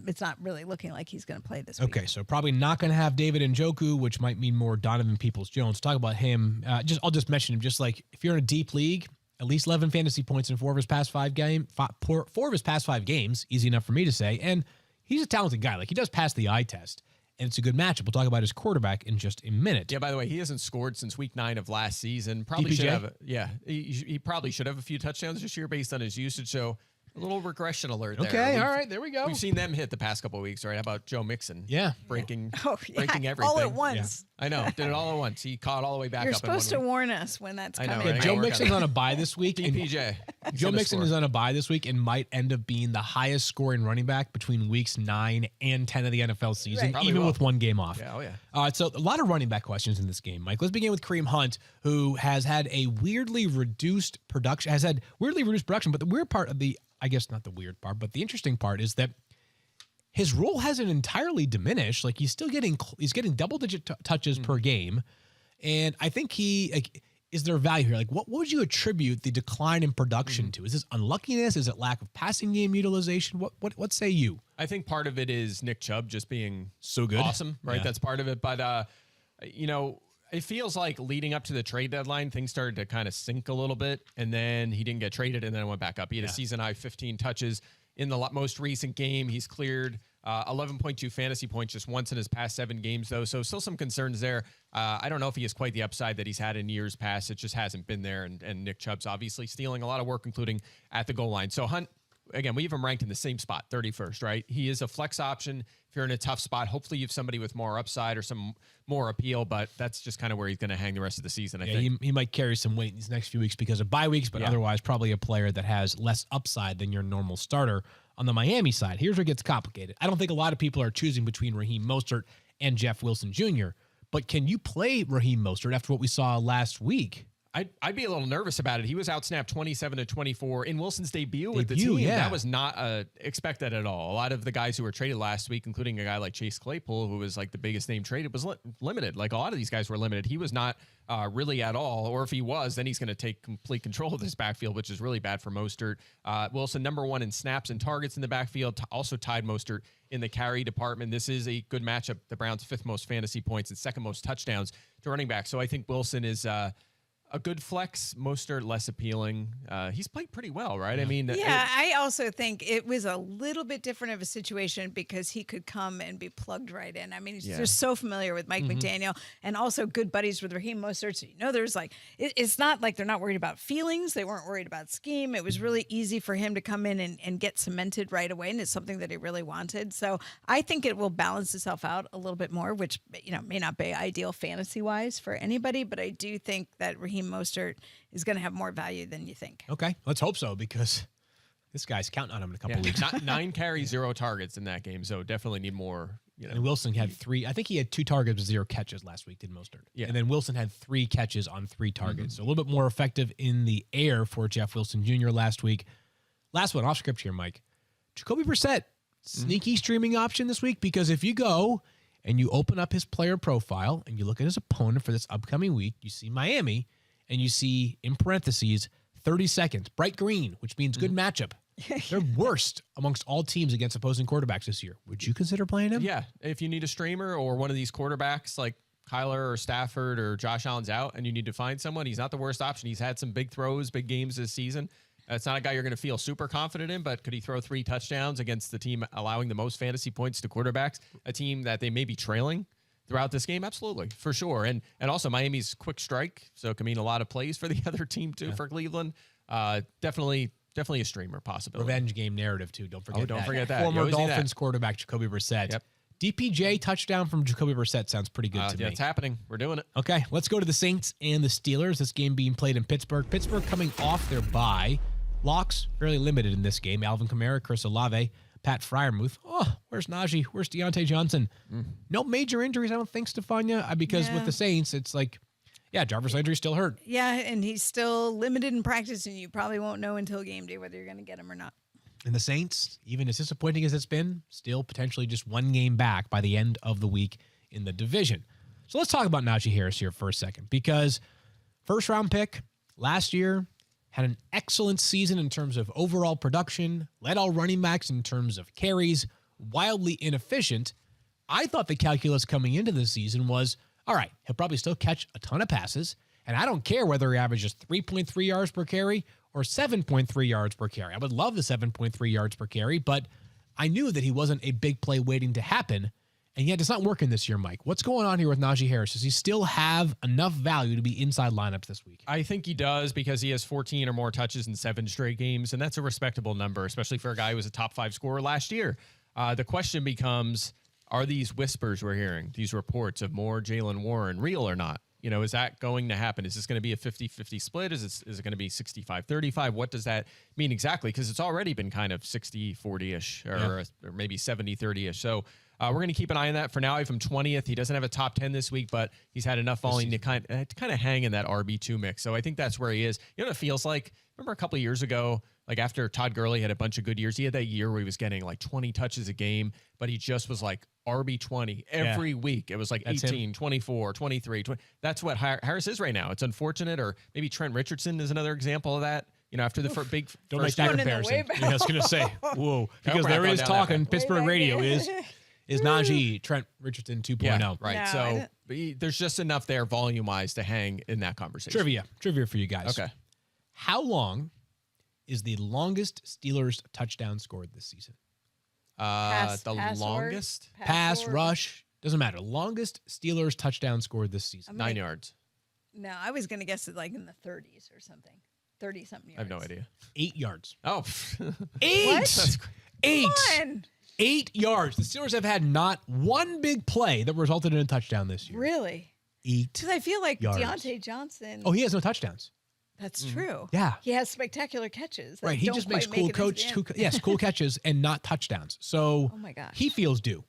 it's not really looking like he's going to play this week. Okay, so probably not going to have David Njoku, which might mean more Donovan Peoples-Jones. Talk about him. I'll just mention him. Just like if you're in a deep league, at least 11 fantasy points in 4 of his past 5 games. 4 of his past 5 games. Easy enough for me to say. And he's a talented guy. Like, he does pass the eye test, and it's a good matchup. We'll talk about his quarterback in just a minute. Yeah, by the way, he hasn't scored since week 9 of last season. Probably should have. He probably should have a few touchdowns this year based on his usage. So a little regression alert there. Okay, all right, there we go. We've seen them hit the past couple of weeks, right? How about Joe Mixon? Yeah. Breaking Everything. everything. All at once. I know. Did it all at once. He caught all the way back You're up. supposed to warn us when that's I know, coming. right? Joe Work Mixon's on it. on a bye this week. and DPJ. Joe Mixon is on a bye this week and might end up being the highest scoring running back between weeks 9 and 10 of the NFL season, Right. Probably even will. with 1 game off. Yeah, oh yeah. All right, so a lot of running back questions in this game, Mike. Let's begin with Kareem Hunt, who has had a weirdly reduced production, but the weird part of I guess not the weird part, but the interesting part is that his role hasn't entirely diminished. Like, he's getting double-digit touches per game, and I think is there value here? Like, what would you attribute the decline in production to? Is this unluckiness? Is it lack of passing game utilization? What say you? I think part of it is Nick Chubb just being So good. awesome, right? Yeah. That's part of it. But, it feels like leading up to the trade deadline, things started to kind of sink a little bit, and then he didn't get traded, and then it went back up. He had a season-high 15 touches in the most recent game. He's cleared 11.2 fantasy points just once in his past 7 games, though, so still some concerns there. I don't know if he has quite the upside that he's had in years past. It just hasn't been there, and Nick Chubb's obviously stealing a lot of work, including at the goal line. So Hunt, again, we have him ranked in the same spot, 31st, right? He is a flex option. If you're in a tough spot, hopefully you have somebody with more upside or some more appeal, but that's just kind of where he's going to hang the rest of the season, I think. He might carry some weight these next few weeks because of bye weeks, but otherwise probably a player that has less upside than your normal starter. On the Miami side, here's where it gets complicated. I don't think a lot of people are choosing between Raheem Mostert and Jeff Wilson Jr., but can you play Raheem Mostert after what we saw last week? I'd be a little nervous about it. He was outsnapped 27-24 in Wilson's debut with the Debut, team. yeah. That was not expected at all. A lot of the guys who were traded last week, including a guy like Chase Claypool, who was like the biggest name traded, was limited. Like, a lot of these guys were limited. He was not really at all. Or if he was, then he's going to take complete control of this backfield, which is really bad for Mostert. Wilson, number 1 in snaps and targets in the backfield, also tied Mostert in the carry department. This is a good matchup. The Browns' 5th most fantasy points and 2nd most touchdowns to running back. So I think Wilson is a good flex. Mostert less appealing. He's played pretty well, right? I mean, I also think it was a little bit different of a situation because he could come and be plugged right in. I mean, he's just so familiar with Mike McDaniel and also good buddies with Raheem Mostert. So, there's like, it's not like they're not worried about feelings. They weren't worried about scheme. It was really easy for him to come in and get cemented right away. And it's something that he really wanted. So I think it will balance itself out a little bit more, which, may not be ideal fantasy wise for anybody, but I do think that Raheem Mostert is going to have more value than you think. Okay, let's hope so, because this guy's counting on him in a couple weeks. 9 carries, 0 targets in that game, so definitely need more. And Wilson had 3. I think he had 2 targets with 0 catches last week, did Mostert. Yeah. And then Wilson had 3 catches on 3 targets. So a little bit more effective in the air for Jeff Wilson Jr. last week. Last one, off script here, Mike. Jacoby Brissett, sneaky streaming option this week, because if you go and you open up his player profile and you look at his opponent for this upcoming week, you see Miami, and you see, in parentheses, 30 seconds, bright green, which means good matchup. They're worst amongst all teams against opposing quarterbacks this year. Would you consider playing him? Yeah, if you need a streamer or one of these quarterbacks like Kyler or Stafford or Josh Allen's out and you need to find someone, he's not the worst option. He's had some big throws, big games this season. It's not a guy you're going to feel super confident in, but could he throw 3 touchdowns against the team allowing the most fantasy points to quarterbacks, a team that they may be trailing throughout this game? Absolutely, for sure. And also Miami's quick strike, so it can mean a lot of plays for the other team too, for Cleveland. Definitely a streamer possibility. Revenge game narrative too. Don't forget don't forget that. You Former always need Dolphins that. quarterback Jacoby Brissett. Yep. DPJ touchdown from Jacoby Brissett sounds pretty good to me. It's happening. We're doing it. Okay, let's go to the Saints and the Steelers. This game being played in Pittsburgh. Pittsburgh coming off their bye. Locks fairly limited in this game. Alvin Kamara, Chris Olave, Pat Freiermuth. Oh, where's Najee? Where's Deontay Johnson? No major injuries, I don't think, Stephania, because with the Saints, it's like, Jarvis Landry's still hurt. Yeah, and he's still limited in practice, and you probably won't know until game day whether you're going to get him or not. And the Saints, even as disappointing as it's been, still potentially just 1 game back by the end of the week in the division. So let's talk about Najee Harris here for a second, because first round pick last year, had an excellent season in terms of overall production, led all running backs in terms of carries, wildly inefficient. I thought the calculus coming into the season was, all right, he'll probably still catch a ton of passes, and I don't care whether he averages 3.3 yards per carry or 7.3 yards per carry. I would love the 7.3 yards per carry, but I knew that he wasn't a big play waiting to happen, and yet it's not working this year, Mike. What's going on here with Najee Harris? Does he still have enough value to be inside lineups this week? I think he does, because he has 14 or more touches in 7 straight games, and that's a respectable number, especially for a guy who was a top 5 scorer last year. The question becomes, are these whispers we're hearing, these reports of more Jaylen Warren, real or not? You know, is that going to happen? Is this going to be a 50-50 split? Is it going to be 65-35? What does that mean exactly? Because it's already been kind of 60-40-ish or maybe 70-30-ish. So we're going to keep an eye on that. For now, I have him 20th. He doesn't have a top 10 this week, but he's had enough volume to kind of hang in that RB2 mix. So I think that's where he is. You know what it feels like? Remember a couple of years ago, like after Todd Gurley had a bunch of good years, he had that year where he was getting like 20 touches a game, but he just was like RB20 every week. It was like 18, 24, 23, 20. That's what Harris is right now. It's unfortunate. Or maybe Trent Richardson is another example of that. You know, after the big don't make that comparison. I was going to say, whoa, because there is talk on Pittsburgh radio is Najee Trent Richardson 2.0. Yeah, right. No, so there's just enough there volume-wise to hang in that conversation. Trivia for you guys. Okay. How long is the longest Steelers touchdown scored this season? Longest? Pass, rush, doesn't matter. Longest Steelers touchdown scored this season. 9 yards. No, I was going to guess it like in the 30s or something. 30-something yards. I have no idea. 8 yards. Oh. 8! What? 8! Come on. 8 yards. The Steelers have had not one big play that resulted in a touchdown this year. Really? 8 Because I feel like yards. Deontay Johnson. Oh, he has no touchdowns. That's true. Yeah. He has spectacular catches. Right. He just makes cool catches and not touchdowns. So oh my gosh. He feels due.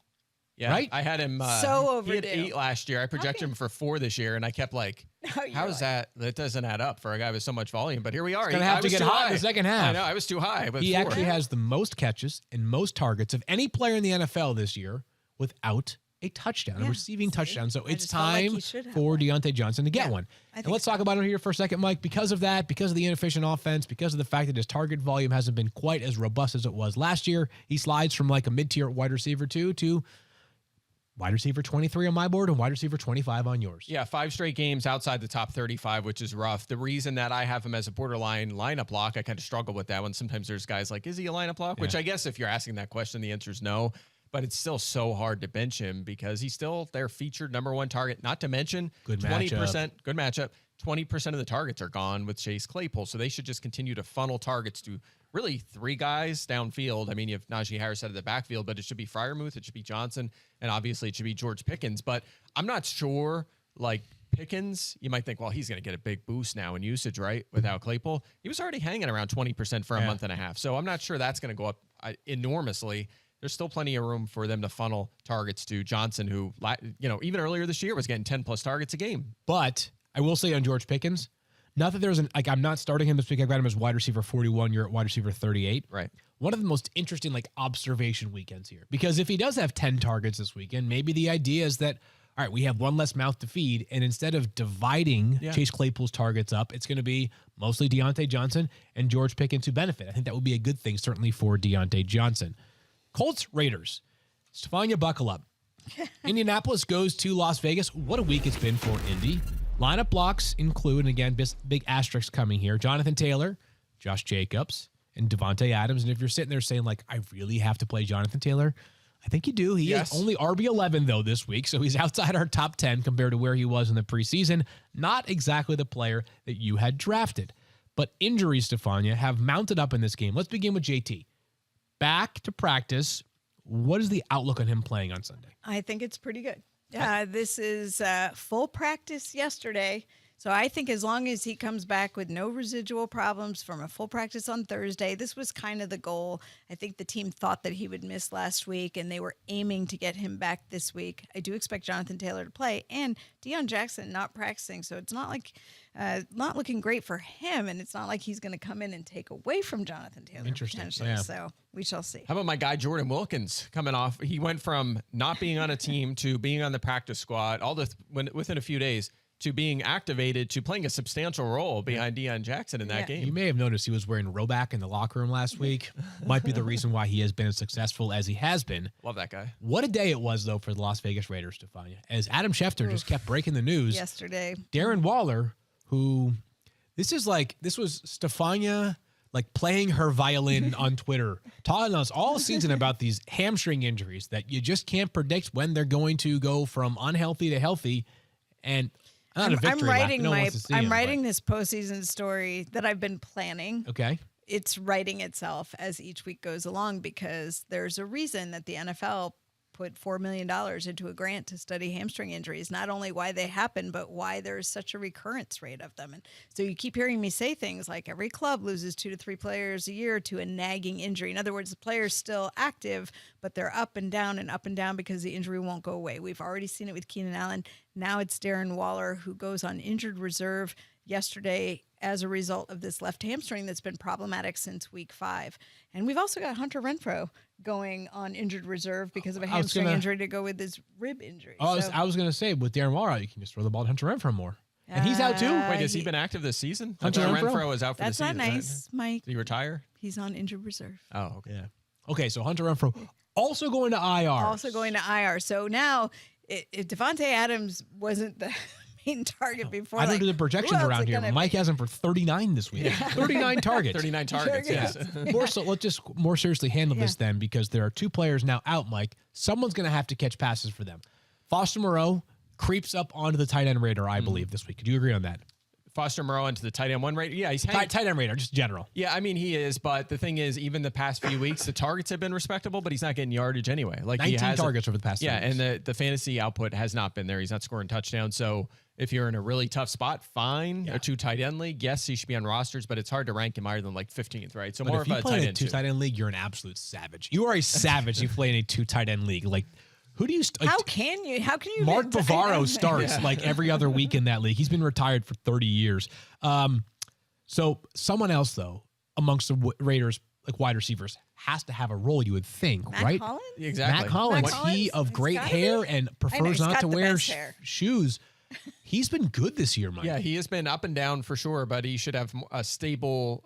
Yeah. Right? I had him so overdue. He had 8 last year. I projected him for 4 this year, and I kept like, how's that? That doesn't add up for a guy with so much volume. But here we are. He's going to have to get hot in the second half. I know. I was too high. He actually has the most catches and most targets of any player in the NFL this year without a touchdown, a receiving touchdown. So it's time for Deontay Johnson to get one. And let's talk about him here for a second, Mike. Because of that, because of the inefficient offense, because of the fact that his target volume hasn't been quite as robust as it was last year, he slides from like a mid-tier wide receiver 2 to wide receiver 23 on my board and wide receiver 25 on yours. Yeah, 5 straight games outside the top 35, which is rough. The reason that I have him as a borderline lineup lock, I kind of struggle with that one. Sometimes there's guys like, is he a lineup lock? Which I guess if you're asking that question, the answer is no. But it's still so hard to bench him because he's still their featured number 1 target. Not to mention 20%, good matchup. 20% of the targets are gone with Chase Claypool. So they should just continue to funnel targets to really 3 guys downfield. I mean, you have Najee Harris out of the backfield, but it should be Freiermuth, it should be Johnson, and obviously it should be George Pickens. But I'm not sure, like Pickens, you might think, well, he's going to get a big boost now in usage, right? Without Claypool. He was already hanging around 20% for a month and a half. So I'm not sure that's going to go up enormously. There's still plenty of room for them to funnel targets to Johnson, who, you know, even earlier this year was getting 10+ targets a game. But I will say on George Pickens, not that there's I'm not starting him this week. I've got him as wide receiver 41. You're at wide receiver 38. Right. One of the most interesting observation weekends here, because if he does have 10 targets this weekend, maybe the idea is that, all right, we have one less mouth to feed, and instead of dividing Chase Claypool's targets up, it's going to be mostly Deontay Johnson and George Pickens who benefit. I think that would be a good thing, certainly for Deontay Johnson. Colts, Raiders. Stephania, buckle up. Indianapolis goes to Las Vegas. What a week it's been for Indy. Lineup blocks include, and again, big asterisk coming here, Jonathan Taylor, Josh Jacobs, and Devontae Adams. And if you're sitting there saying, like, I really have to play Jonathan Taylor, I think you do. He is only RB11, though, this week, so he's outside our top 10 compared to where he was in the preseason. Not exactly the player that you had drafted. But injuries, Stephania, have mounted up in this game. Let's begin with JT. Back to practice. What is the outlook on him playing on Sunday? I think it's pretty good. This is full practice yesterday. So I think as long as he comes back with no residual problems from a full practice on Thursday, this was kind of the goal. I think the team thought that he would miss last week, and they were aiming to get him back this week. I do expect Jonathan Taylor to play, and Deion Jackson not practicing. So it's not like Not looking great for him, and it's not like he's going to come in and take away from Jonathan Taylor. Interesting. Potentially. Yeah. So we shall see. How about my guy Jordan Wilkins coming off? He went from not being on a team to being on the practice squad within a few days to being activated to playing a substantial role behind Deion Jackson in that game. You may have noticed he was wearing Roback in the locker room last week. Might be the reason why he has been as successful as he has been. Love that guy. What a day it was, though, for the Las Vegas Raiders, Stephania. As Adam Schefter just kept breaking the news. Yesterday. Darren Waller, who this was Stephania like playing her violin on Twitter, telling us all season about these hamstring injuries that you just can't predict when they're going to go from unhealthy to healthy. And not a victory lap. No one wants to see I'm him, writing this postseason story that I've been planning. Okay. It's writing itself as each week goes along because there's a reason that the NFL put $4 million into a grant to study hamstring injuries, not only why they happen, but why there's such a recurrence rate of them. And so you keep hearing me say things like every club loses 2 to 3 players a year to a nagging injury. In other words, the player's still active, but they're up and down because the injury won't go away. We've already seen it with Keenan Allen. Now it's Darren Waller, who goes on injured reserve yesterday as a result of this left hamstring that's been problematic since week 5. And we've also got Hunter Renfrow going on injured reserve because of a hamstring injury to go with his rib injury. I was going to say, with Darren Waller out, you can just throw the ball to Hunter Renfrow more. And he's out too? Wait, has he been active this season? Hunter Renfrow is out for the That's season. not nice, Mike. Did he retire? He's on injured reserve. Oh, okay. Yeah. Okay, so Hunter Renfrow also going to IR. Also going to IR. So now, if Devontae Adams wasn't the main target before, I don't do the projections around here. Mike has him for 39 this week. 39 targets. 39 targets, yes. Let's just more seriously handle this then, because there are 2 players now out, Mike. Someone's going to have to catch passes for them. Foster Moreau creeps up onto the tight end radar, I believe, this week. Could you agree on that? Foster Moreau into the tight end 1 rate. Yeah, he's tight end radar, just general. Yeah, I mean, he is, but the thing is, even the past few weeks, the targets have been respectable, but he's not getting yardage anyway. Like 19 targets over the past 3 weeks. Yeah, and the fantasy output has not been there. He's not scoring touchdowns. So if you're in a really tough spot, fine. A 2 tight end league, yes, he should be on rosters, but it's hard to rank him higher than like 15th, right? So but more if of you a play tight in a end 2 tight end league, you're an absolute savage. You are a savage. You play in a 2 tight end league. Like, who do you? How can you? Mark Bavaro starts like every other week in that league. He's been retired for 30 years. So someone else though, amongst the Raiders, like wide receivers, has to have a role. You would think, Matt right? Collins? Exactly. Matt Collins. Matt Collins? He of great hair and prefers not to wear shoes. He's been good this year, Mike. Yeah, he has been up and down for sure, but he should have a stable,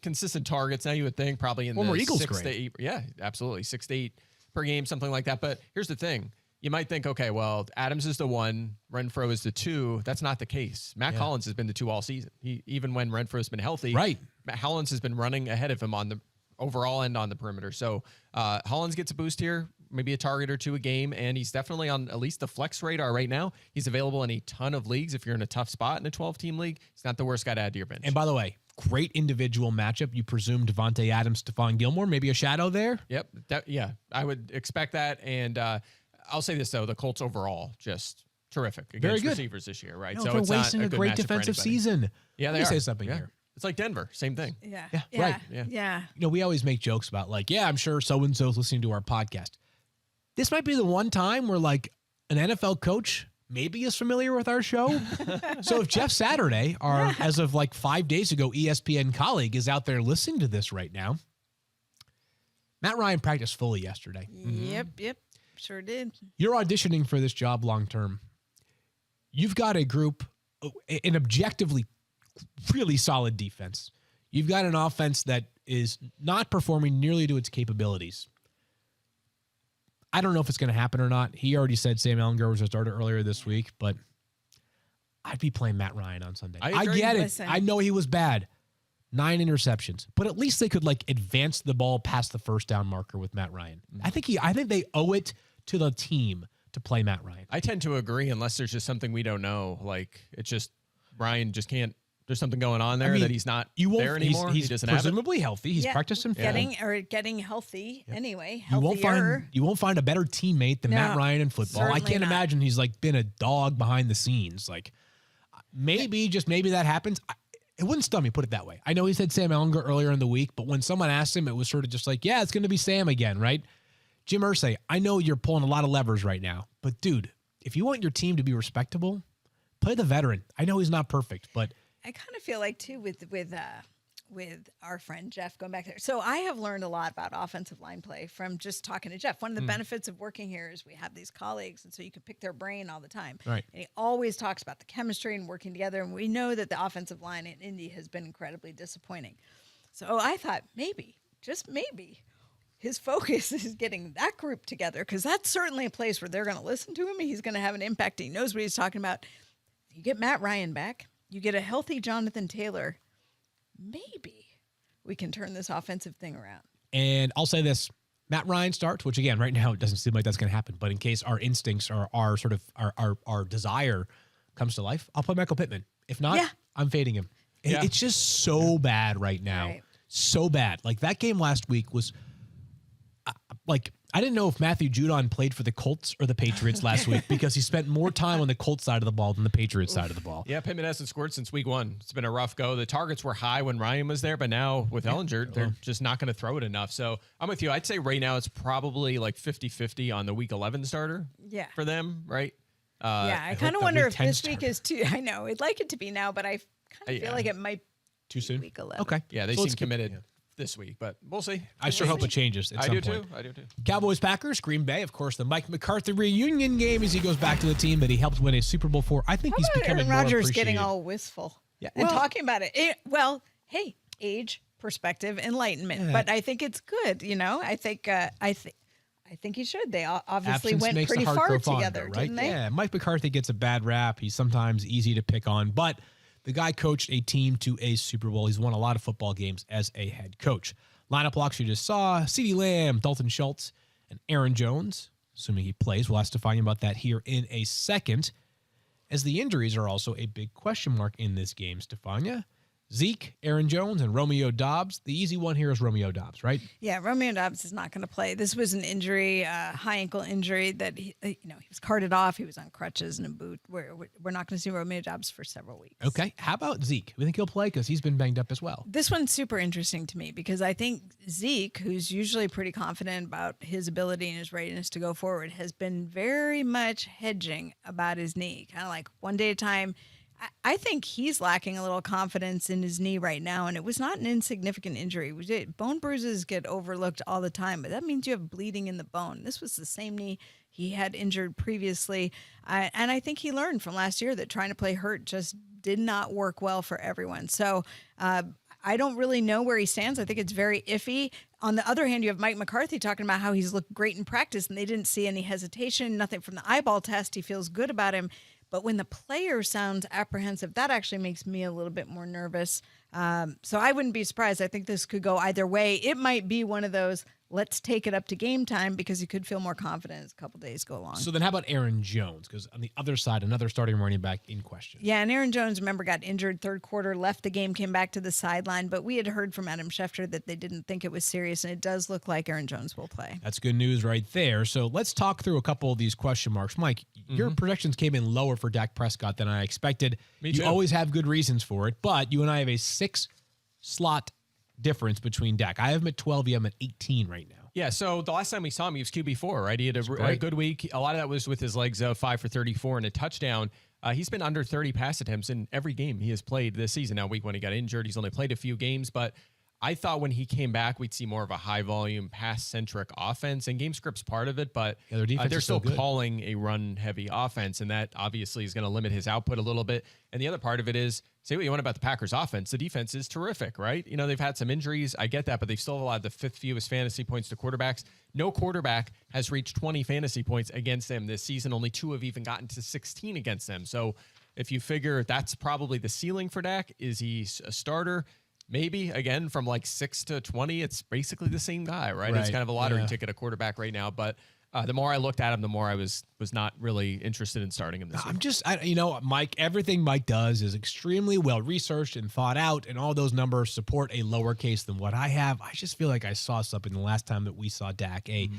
consistent targets. Now you would think probably in the Eagles 6 to 8. Yeah, absolutely, 6 to 8 per game, something like that. But here's the thing: you might think, okay, well, Adams is the 1, Renfrow is the 2. That's not the case. Matt Collins has been the 2 all season. Even when Renfrow's been healthy, right? Matt Collins has been running ahead of him on the overall end on the perimeter. So Hollins gets a boost here. Maybe a target or 2 a game, and he's definitely on at least the flex radar right now. He's available in a ton of leagues. If you're in a tough spot in a 12-team league, he's not the worst guy to add to your bench. And by the way, great individual matchup. You presume Devontae Adams, Stephon Gilmore, maybe a shadow there? Yep. Yeah, I would expect that. And I'll say this, though. The Colts overall, just terrific against receivers this year, right? No, so they're it's wasting not a great defensive season. Yeah, Let me say something here. It's like Denver, same thing. Yeah. Right. Yeah. You know, we always make jokes about like, yeah, I'm sure so-and-so's listening to our podcast. This might be the one time where like an NFL coach maybe is familiar with our show. So if Jeff Saturday, our as of like 5 days ago, ESPN colleague, is out there listening to this right now, Matt Ryan practiced fully yesterday. Yep. Sure did. You're auditioning for this job long term. You've got a group, an objectively really solid defense. You've got an offense that is not performing nearly to its capabilities. I don't know if it's going to happen or not. He already said Sam Ehlinger was a starter earlier this week, but I'd be playing Matt Ryan on Sunday. I get it. Listen. I know he was bad. 9 interceptions, but at least they could like advance the ball past the first down marker with Matt Ryan. I think they owe it to the team to play Matt Ryan. I tend to agree unless there's just something we don't know. Like it's just Ryan just can't. There's something going on there that he's not there anymore. He's presumably healthy. He's practiced some getting healthy anyway. You won't find a better teammate than Matt Ryan in football. I can't imagine he's like been a dog behind the scenes. Like maybe that happens. It wouldn't stun me, put it that way. I know he said Sam Ehlinger earlier in the week, but when someone asked him, it was sort of just like, yeah, it's going to be Sam again, right? Jim Irsay, I know you're pulling a lot of levers right now, but dude, if you want your team to be respectable, play the veteran. I know he's not perfect, but I kind of feel like too with our friend Jeff going back there. So I have learned a lot about offensive line play from just talking to Jeff. One of the benefits of working here is we have these colleagues, and so you can pick their brain all the time. Right. And he always talks about the chemistry and working together. And we know that the offensive line in Indy has been incredibly disappointing. So I thought maybe, just maybe, his focus is getting that group together, because that's certainly a place where they're going to listen to him. He's going to have an impact. He knows what he's talking about. You get Matt Ryan back. You get a healthy Jonathan Taylor. Maybe we can turn this offensive thing around. And I'll say this, Matt Ryan starts, which again, right now it doesn't seem like that's going to happen, but in case our instincts or our desire comes to life, I'll play Michael Pittman. If not, I'm fading him. Yeah. It's just so bad right now. Right. So bad. Like that game last week was I didn't know if Matthew Judon played for the Colts or the Patriots last week because he spent more time on the Colts side of the ball than the Patriots side of the ball. Yeah, Pittman hasn't scored since week 1. It's been a rough go. The targets were high when Ryan was there, but now with Ellinger, they're just not going to throw it enough. So I'm with you. I'd say right now it's probably like 50-50 on the week 11 starter for them, right? I kind of wonder if this week is too. I know I'd like it to be now, but I kind of feel like it might too soon. Week 11. Okay. Yeah, they seem committed this week, but we'll see. I sure hope it changes at some point. I do too. Cowboys, Packers, Green Bay, of course, the Mike McCarthy reunion game as he goes back to the team that he helped win a Super Bowl for. I think he's becoming Aaron more Rodgers appreciated. getting all wistful and well- talking about it. Hey, age, perspective, enlightenment. Yeah. But I think it's good. I think he should. They obviously Absence went makes pretty the heart far grow fonder, together, right? didn't they? Yeah, Mike McCarthy gets a bad rap. He's sometimes easy to pick on, but the guy coached a team to a Super Bowl. He's won a lot of football games as a head coach. Lineup blocks you just saw: CeeDee Lamb, Dalton Schultz, and Aaron Jones, assuming he plays. We'll ask Stephania about that here in a second, as the injuries are also a big question mark in this game, Stephania. Zeke, Aaron Jones, and Romeo Doubs. The easy one here is Romeo Doubs, right? Yeah, Romeo Doubs is not going to play. This was an injury, high ankle injury that he was carted off. He was on crutches and a boot. We're not going to see Romeo Doubs for several weeks. Okay. How about Zeke? We think he'll play because he's been banged up as well. This one's super interesting to me because I think Zeke, who's usually pretty confident about his ability and his readiness to go forward, has been very much hedging about his knee, kind of like one day at a time. I think he's lacking a little confidence in his knee right now, and it was not an insignificant injury. Bone bruises get overlooked all the time, but that means you have bleeding in the bone. This was the same knee he had injured previously, and I think he learned from last year that trying to play hurt just did not work well for everyone. So I don't really know where he stands. I think it's very iffy. On the other hand, you have Mike McCarthy talking about how he's looked great in practice, and they didn't see any hesitation, nothing from the eyeball test. He feels good about him. But when the player sounds apprehensive, that actually makes me a little bit more nervous. So I wouldn't be surprised. I think this could go either way. It might be one of those, let's take it up to game time, because you could feel more confident as a couple days go along. So then how about Aaron Jones? Because on the other side, another starting running back in question. Yeah, and Aaron Jones, remember, got injured third quarter, left the game, came back to the sideline. But we had heard from Adam Schefter that they didn't think it was serious, and it does look like Aaron Jones will play. That's good news right there. So let's talk through a couple of these question marks. Mike, your projections came in lower for Dak Prescott than I expected. Me You too. always have good reasons for it, but you and I have a 6-slot difference between Dak. I have him at 12, you have him at 18 right now. Yeah, so the last time we saw him, he was QB4, right? He had a great. good week. A lot of that was with his legs out, 5 for 34 and a touchdown. He's been under 30 pass attempts in every game he has played this season. Now, week when he got injured, he's only played a few games, but I thought when he came back, we'd see more of a high-volume, pass-centric offense, and game script's part of it, but Yeah, their defense they're is so still good. calling a run-heavy offense, and that obviously is going to limit his output a little bit. And the other part of it is, say what you want about the Packers offense, the defense is terrific, right? You know, they've had some injuries. I get that, but they've still allowed the 5th fewest fantasy points to quarterbacks. No quarterback has reached 20 fantasy points against them this season. Only 2 have even gotten to 16 against them. So if you figure that's probably the ceiling for Dak, is he a starter? Maybe, again, from like 6 to 20, it's basically the same guy, right? It's Right, kind of a lottery yeah. ticket, a quarterback right now. But the more I looked at him, the more I was not really interested in starting him this year. Mike, everything Mike does is extremely well researched and thought out, and all those numbers support a lower case than what I have. I just feel like I saw something the last time that we saw Dak, a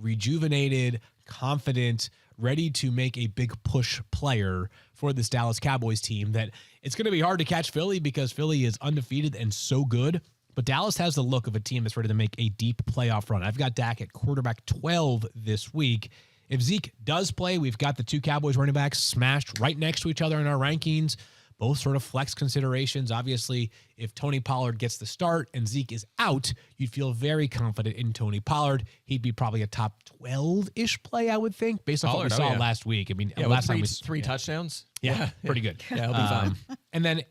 rejuvenated, confident, ready to make a big push player for this Dallas Cowboys team, that it's going to be hard to catch Philly because Philly is undefeated and so good. But Dallas has the look of a team that's ready to make a deep playoff run. I've got Dak at quarterback 12 this week. If Zeke does play, we've got the two Cowboys running backs smashed right next to each other in our rankings. Both sort of flex considerations. Obviously, if Tony Pollard gets the start and Zeke is out, you'd feel very confident in Tony Pollard. He'd be probably a top 12-ish play, I would think, based on what we saw last week. I mean, last time three touchdowns. Yeah, pretty good. Yeah, he'll be fine. And then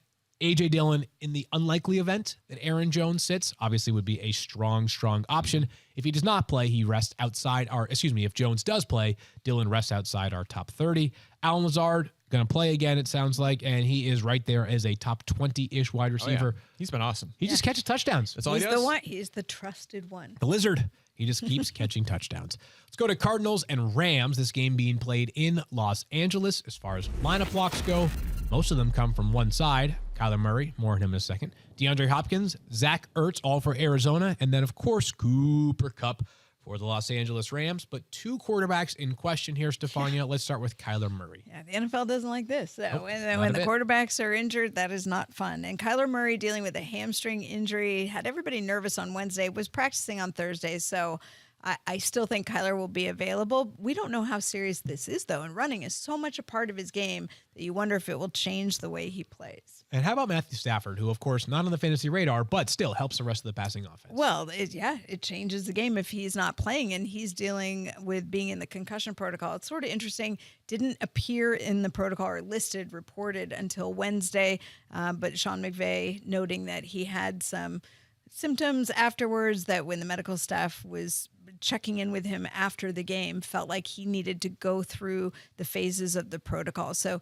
A.J. Dillon, in the unlikely event that Aaron Jones sits, obviously would be a strong option. If he does not play, he rests outside if Jones does play, Dillon rests outside our top 30. Allen Lazard, going to play again, it sounds like, and he is right there as a top 20-ish wide receiver. Oh, yeah. He's been awesome. He just catches touchdowns. That's all he does. He's the one. He's the trusted one. The lizard. He just keeps catching touchdowns. Let's go to Cardinals and Rams, this game being played in Los Angeles. As far as lineup blocks go, most of them come from one side. Kyler Murray, more on him in a second. DeAndre Hopkins, Zach Ertz, all for Arizona. And then, of course, Cooper Kupp for the Los Angeles Rams. But two quarterbacks in question here, Stephania. Let's start with Kyler Murray. Yeah, the NFL doesn't like this. Nope, when the quarterbacks are injured, that is not fun. And Kyler Murray, dealing with a hamstring injury, had everybody nervous on Wednesday, was practicing on Thursday. So I still think Kyler will be available. We don't know how serious this is, though. And running is so much a part of his game that you wonder if it will change the way he plays. And how about Matthew Stafford, who, of course, not on the fantasy radar, but still helps the rest of the passing offense? Well, it changes the game if he's not playing and he's dealing with being in the concussion protocol. It's sort of interesting. Didn't appear in the protocol or reported until Wednesday, but Sean McVay noting that he had some symptoms afterwards, that when the medical staff was checking in with him after the game, felt like he needed to go through the phases of the protocol. So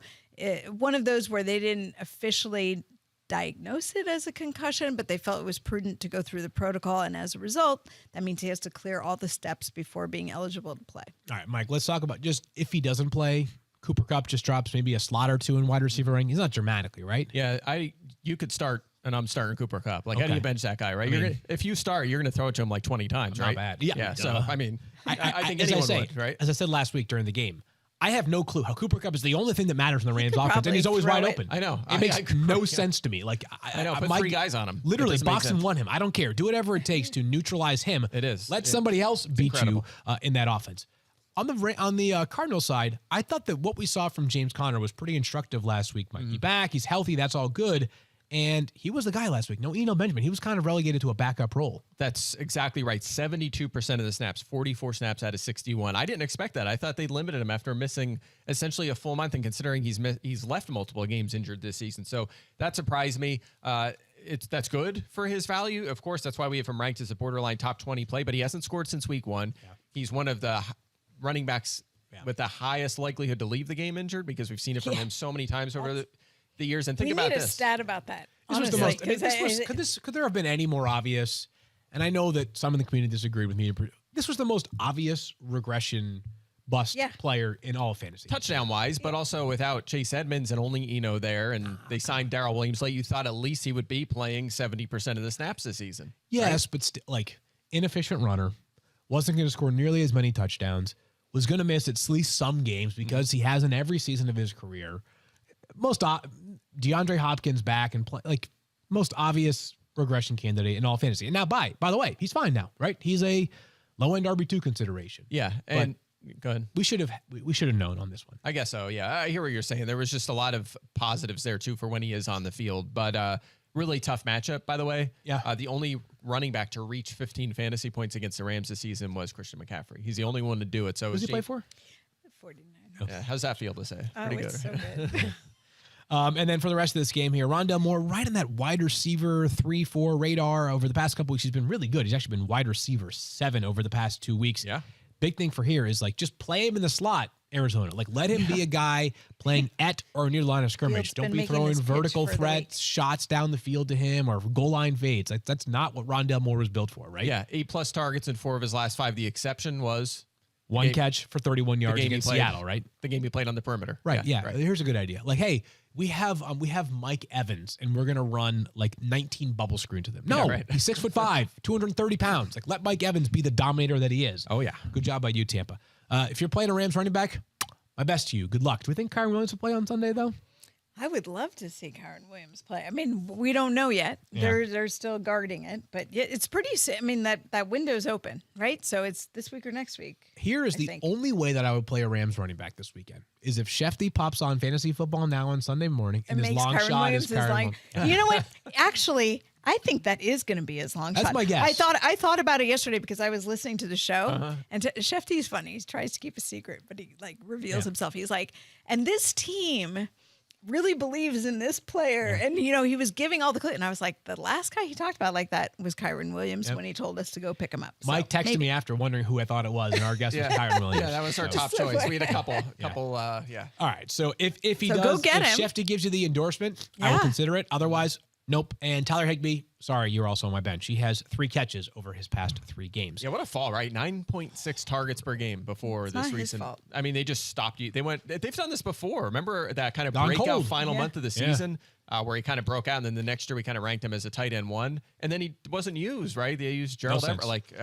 one of those where they didn't officially diagnose it as a concussion, but they felt it was prudent to go through the protocol. And as a result, that means he has to clear all the steps before being eligible to play. All right, Mike, let's talk about just if he doesn't play. Cooper Kupp just drops maybe a slot or two in wide receiver rank. He's not dramatically, right? Yeah, you could start, and I'm starting Cooper Kupp. Like, how do you bench that guy, right? If you start, you're going to throw it to him like 20 times, right? Not bad. Yeah. So, I mean, I think as anyone I say, would, right? As I said last week during the game, I have no clue how Cooper Kupp is the only thing that matters in the Rams offense, and he's always wide open. I know. It makes no sense to me. Like, I know. Put three guys on him. Literally, box and one him. I don't care. Do whatever it takes to neutralize him. It is. Let somebody else beat you in that offense. On the Cardinals side, I thought that what we saw from James Conner was pretty instructive last week. Mikey back, he's healthy, that's all good. And he was the guy last week. No Eno Benjamin. He was kind of relegated to a backup role. That's exactly right. 72% of the snaps, 44 snaps out of 61. I didn't expect that. I thought they limited him after missing essentially a full month, and considering he's left multiple games injured this season. So that surprised me. That's good for his value. Of course, that's why we have him ranked as a borderline top 20 play, but he hasn't scored since week 1. Yeah. He's one of the running backs with the highest likelihood to leave the game injured, because we've seen it from him so many times over the years. And think about this. We need a stat about that. Could there have been any more obvious? And I know that some in the community disagreed with me. This was the most obvious regression bust player in all of fantasy. Touchdown-wise, but also without Chase Edmonds and only Eno there, and they signed Darrell Williams late. You thought at least he would be playing 70% of the snaps this season. Yes, but still, like, inefficient runner, wasn't going to score nearly as many touchdowns, was going to miss at least some games because he has in every season of his career. DeAndre Hopkins back and play, like, most obvious regression candidate in all fantasy. And now, by the way, he's fine now, right? He's a low-end RB2 consideration. Yeah, and go ahead. We should have known on this one. I guess so. Yeah, I hear what you're saying. There was just a lot of positives there too for when he is on the field, but really tough matchup, by the way. Yeah. The only running back to reach 15 fantasy points against the Rams this season was Christian McCaffrey. He's the only one to do it. So who's he play for? 49. Yeah, how's that feel to say? Pretty good. So good. And then for the rest of this game here, Rondale Moore right in that wide receiver 3-4 radar over the past couple weeks. He's been really good. He's actually been wide receiver 7 over the past 2 weeks. Yeah. Big thing for here is, like, just play him in the slot, Arizona. Like, let him be a guy playing at or near the line of scrimmage. Don't be throwing vertical threats, shots down the field to him, or goal line fades. Like, that's not what Rondale Moore was built for, right? Yeah, 8+ targets in 4 of his last 5. The exception was one catch for 31 yards against Seattle, right? The game he played on the perimeter. Right, yeah. Right. Here's a good idea. Like, hey, we have Mike Evans, and we're going to run like 19 bubble screen to them. No, he's 6'5", 230 pounds. Like, let Mike Evans be the dominator that he is. Oh, yeah. Good job by you, Tampa. If you're playing a Rams running back, my best to you. Good luck. Do we think Kyron Williams will play on Sunday, though? I would love to see Kyron Williams play. I mean, we don't know yet. Yeah. They're still guarding it, but it's pretty. I mean, that window's open, right? So it's this week or next week. Here is I the think. only way that I would play a Rams running back this weekend is if Shefty pops on Fantasy Football Now on Sunday morning and his makes long Kyron shot Williams is his Kyron line. Williams. You know what? Actually, I think that is going to be his long That's shot. my guess. I thought about it yesterday because I was listening to the show, and Shefty's funny. He tries to keep a secret, but he like reveals himself. He's like, and this team really believes in this player. And, he was giving all the clues. And I was like, the last guy he talked about like that was Kyron Williams when he told us to go pick him up. So Mike texted maybe. me after wondering who I thought it was, and our guess was Kyron Williams. Yeah, that was our So- top choice. We had a couple. All right, so if he So does, go get if him. Shefty gives you the endorsement, I will Yeah. consider it. Otherwise, nope. And Tyler Higbee, sorry, you're also on my bench. He has 3 catches over his past 3 games. Yeah, what a fall, right? 9.6 targets per game before It's this not his recent. fault. I mean, they just stopped you. They've done this before. Remember that kind of Gone breakout cold. final Yeah. month of the Yeah. season where he kind of broke out, and then the next year we kind of ranked him as a tight end 1, and then he wasn't used, right? They used Gerald sense. Everett. Like,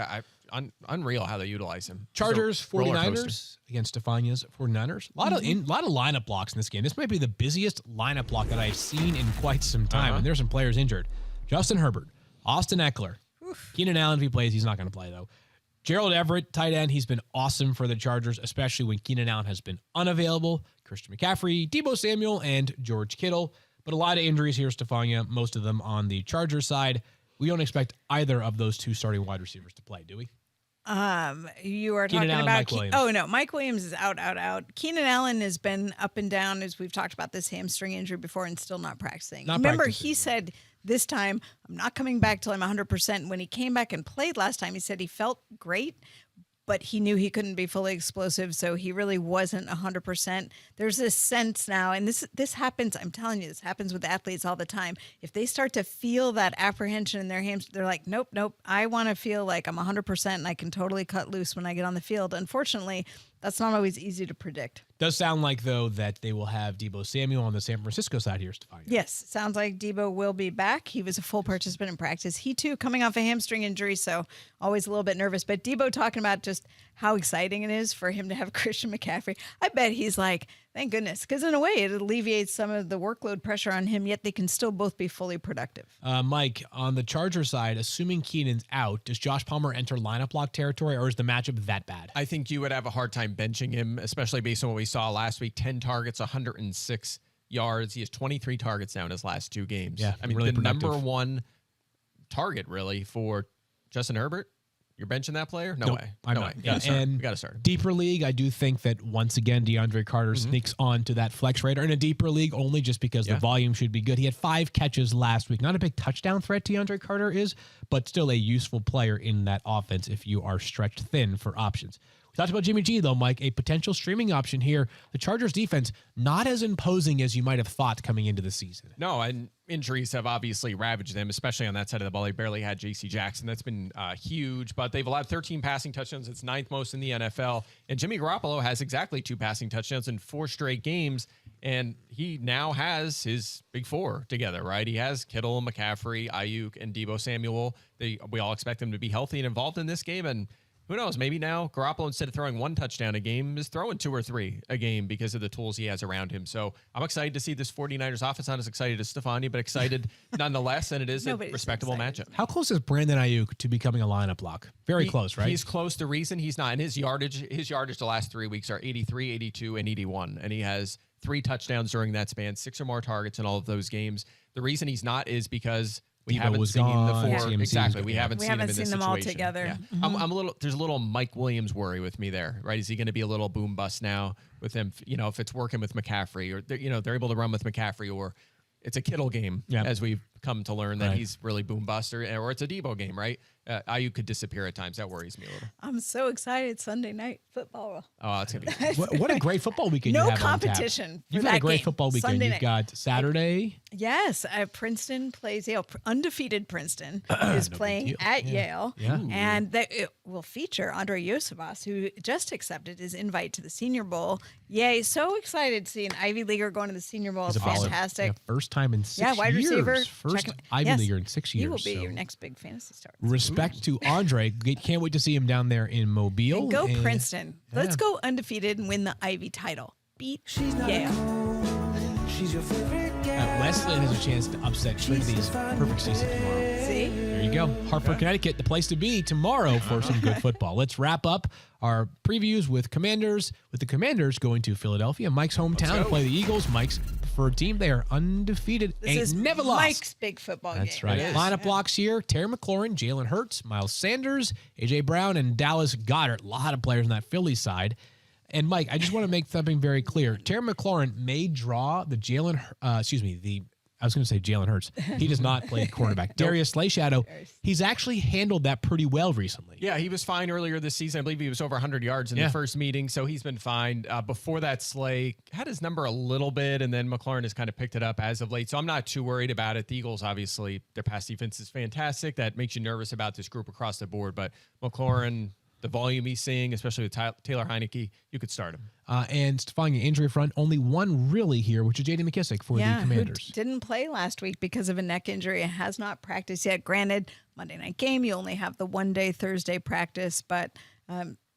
unreal how they utilize him. Chargers, Just a roller 49ers coaster. against Stephania's 49ers. A lot of lineup blocks in this game. This might be the busiest lineup block that I've seen in quite some time, and there's some players injured. Justin Herbert, Austin Eckler, Keenan Allen, if he plays, he's not going to play, though. Gerald Everett, tight end, he's been awesome for the Chargers, especially when Keenan Allen has been unavailable. Christian McCaffrey, Deebo Samuel, and George Kittle. But a lot of injuries here, Stephania, most of them on the Chargers side. We don't expect either of those 2 starting wide receivers to play, do we? You are Keenan talking Allen, about Mike Williams. Oh no, Mike Williams is out. Keenan Allen has been up and down as we've talked about this hamstring injury before and still not practicing. Not Remember, practicing, he yeah. said this time, I'm not coming back till I'm 100%. When he came back and played last time, he said he felt great, but he knew he couldn't be fully explosive, so he really wasn't 100%. There's this sense now, and this happens, I'm telling you, this happens with athletes all the time. If they start to feel that apprehension in their hands, they're like, nope, I want to feel like I'm 100% and I can totally cut loose when I get on the field. Unfortunately, that's not always easy to predict. Does sound like, though, that they will have Deebo Samuel on the San Francisco side here, Stephania. Yes, sounds like Deebo will be back. He was a full participant in practice. He, too, coming off a hamstring injury, so always a little bit nervous. But Deebo talking about just how exciting it is for him to have Christian McCaffrey. I bet he's like, thank goodness, because in a way it alleviates some of the workload pressure on him, yet they can still both be fully productive. Mike, on the Charger side, assuming Keenan's out, does Josh Palmer enter lineup block territory, or is the matchup that bad? I think you would have a hard time benching him, especially based on what we saw last week. 10 targets, 106 yards. He has 23 targets now in his last 2 games. Yeah, I mean, really the productive. number 1 target, really, for Justin Herbert. You're benching that player? No Nope, way. I'm No not. way. Yeah, and We got to start him. deeper league, I do think that once again DeAndre Carter sneaks onto that flex radar. In a deeper league, only just because the volume should be good. He had 5 catches last week. Not a big touchdown threat, DeAndre Carter is, but still a useful player in that offense if you are stretched thin for options. We talked about Jimmy G, though, Mike, a potential streaming option here. The Chargers defense, not as imposing as you might have thought coming into the season. No, and injuries have obviously ravaged them, especially on that side of the ball. They barely had J.C. Jackson. That's been huge, but they've allowed 13 passing touchdowns. It's 9th most in the NFL. And Jimmy Garoppolo has exactly 2 passing touchdowns in 4 straight games, and he now has his big 4 together, right? He has Kittle, McCaffrey, Ayuk, and Deebo Samuel. We all expect them to be healthy and involved in this game, and who knows, maybe now Garoppolo, instead of throwing 1 touchdown a game, is throwing 2 or 3 a game because of the tools he has around him. So I'm excited to see this 49ers offense. Not as excited as Stephania, but excited nonetheless, and it is Nobody's a respectable excited. matchup. How close is Brandon Ayuk to becoming a lineup block? Very close, right? He's close. The reason he's not, and his yardage the last 3 weeks are 83, 82, and 81. And he has 3 touchdowns during that span, 6 or more targets in all of those games. The reason he's not is because we Debo haven't was seen gone, the 4. CMC was Exactly. gone. We haven't We seen him haven't in this seen them all situation. together. Yeah. There's a little Mike Williams worry with me there, right? Is he going to be a little boom bust now with him? You know, if it's working with McCaffrey, or they're able to run with McCaffrey, or it's a Kittle game, as we've come to learn that Right. he's really boom buster, or it's a Debo game, right? Ayuk could disappear at times. That worries me a little. I'm so excited. Sunday night football. Oh, it's gonna be. What a great football weekend No you have on tap. competition for You've had a that great game. football weekend. Sunday You've night. got Saturday. Yes, Princeton plays Yale. Undefeated Princeton is playing deal. at Yeah. Yale. Yeah. And it will feature Andre Yosevas, who just accepted his invite to the Senior Bowl. Yay, so excited to see an Ivy Leaguer going to the Senior Bowl. It's He's a baller. fantastic. Yeah, first time in 6 Yeah, wide years. receiver. First Check him- Ivy yes, Leaguer in 6 years. He will be so your next big fantasy star. respect to Andre. Can't wait to see him down there in Mobile. And go And- Princeton. Let's Yeah. go undefeated and win the Ivy title. Beat Yale. Wesleyan has a chance to upset Trinity's perfect season tomorrow. See? There you go. Hartford, Connecticut, the place to be tomorrow for some good football. Let's wrap up our previews with the Commanders going to Philadelphia. Mike's hometown to play the Eagles. Mike's preferred team. They are undefeated. This is never lost. Mike's big football game. That's right. Lineup blocks here. Terry McLaurin, Jalen Hurts, Miles Sanders, A.J. Brown, and Dallas Goedert. A lot of players on that Philly side. And, Mike, I just want to make something very clear. Terry McLaurin may draw the I was going to say Jalen Hurts. He does not play quarterback. Darius Slay Shadow, he's actually handled that pretty well recently. Yeah, he was fine earlier this season. I believe he was over 100 yards in the first meeting, so he's been fine. Before that, Slay had his number a little bit, and then McLaurin has kind of picked it up as of late, so I'm not too worried about it. The Eagles, obviously, their pass defense is fantastic. That makes you nervous about this group across the board, but McLaurin, the volume he's seeing, especially with Taylor Heineke, you could start him. And Stephania, injury front, only one really here, which is J.D. McKissick for the Commanders. Who didn't play last week because of a neck injury and has not practiced yet. Granted, Monday night game, you only have the one-day Thursday practice, but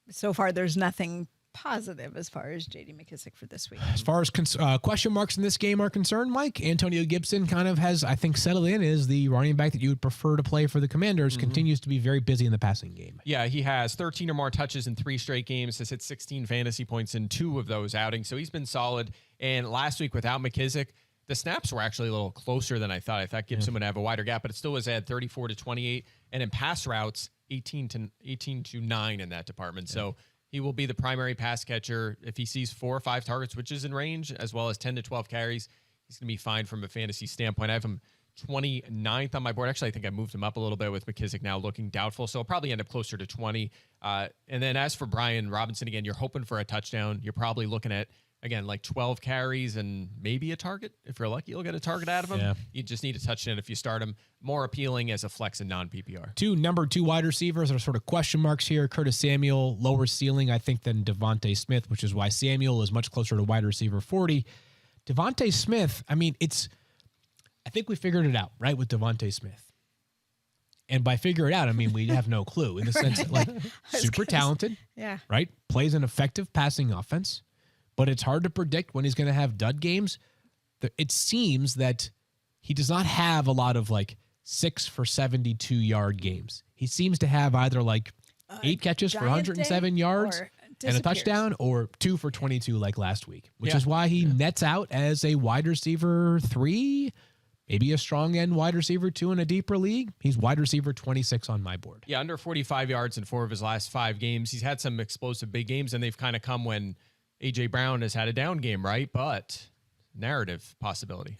so far there's nothing positive as far as J.D. McKissick for this week. As far as question marks in this game are concerned, Mike, Antonio Gibson kind of has, I think, settled in as the running back that you would prefer to play for the Commanders, continues to be very busy in the passing game. Yeah, he has 13 or more touches in 3 straight games, has hit 16 fantasy points in 2 of those outings, so he's been solid. And last week without McKissick, the snaps were actually a little closer than I thought. I thought Gibson would have a wider gap, but it still was at 34 to 28, and in pass routes, 18 to 9 in that department. So he will be the primary pass catcher. If he sees 4 or 5 targets, which is in range, as well as 10 to 12 carries, he's going to be fine from a fantasy standpoint. I have him 29th on my board. Actually, I think I moved him up a little bit with McKissick now looking doubtful, so he'll probably end up closer to 20. And then as for Brian Robinson, again, you're hoping for a touchdown. You're probably looking at, again, like 12 carries and maybe a target. If you're lucky, you'll get a target out of him. Yeah. You just need a touchdown if you start him. More appealing as a flex and non-PPR. Number 2 wide receivers are sort of question marks here. Curtis Samuel, lower ceiling, I think, than Devontae Smith, which is why Samuel is much closer to wide receiver 40. Devontae Smith, I mean, I think we figured it out, right, with Devontae Smith. And by figure it out, I mean, we have no clue in the sense that, like, super talented, right? Plays an effective passing offense. But it's hard to predict when he's going to have dud games. It seems that he does not have a lot of like 6 for 72-yard games. He seems to have either like 8 catches for 107 yards and a touchdown, or 2 for 22 like last week, which is why he nets out as a wide receiver 3, maybe a strong end wide receiver 2 in a deeper league. He's wide receiver 26 on my board. Yeah, under 45 yards in 4 of his last 5 games. He's had some explosive big games, and they've kind of come when A.J. Brown has had a down game, right? But narrative possibility.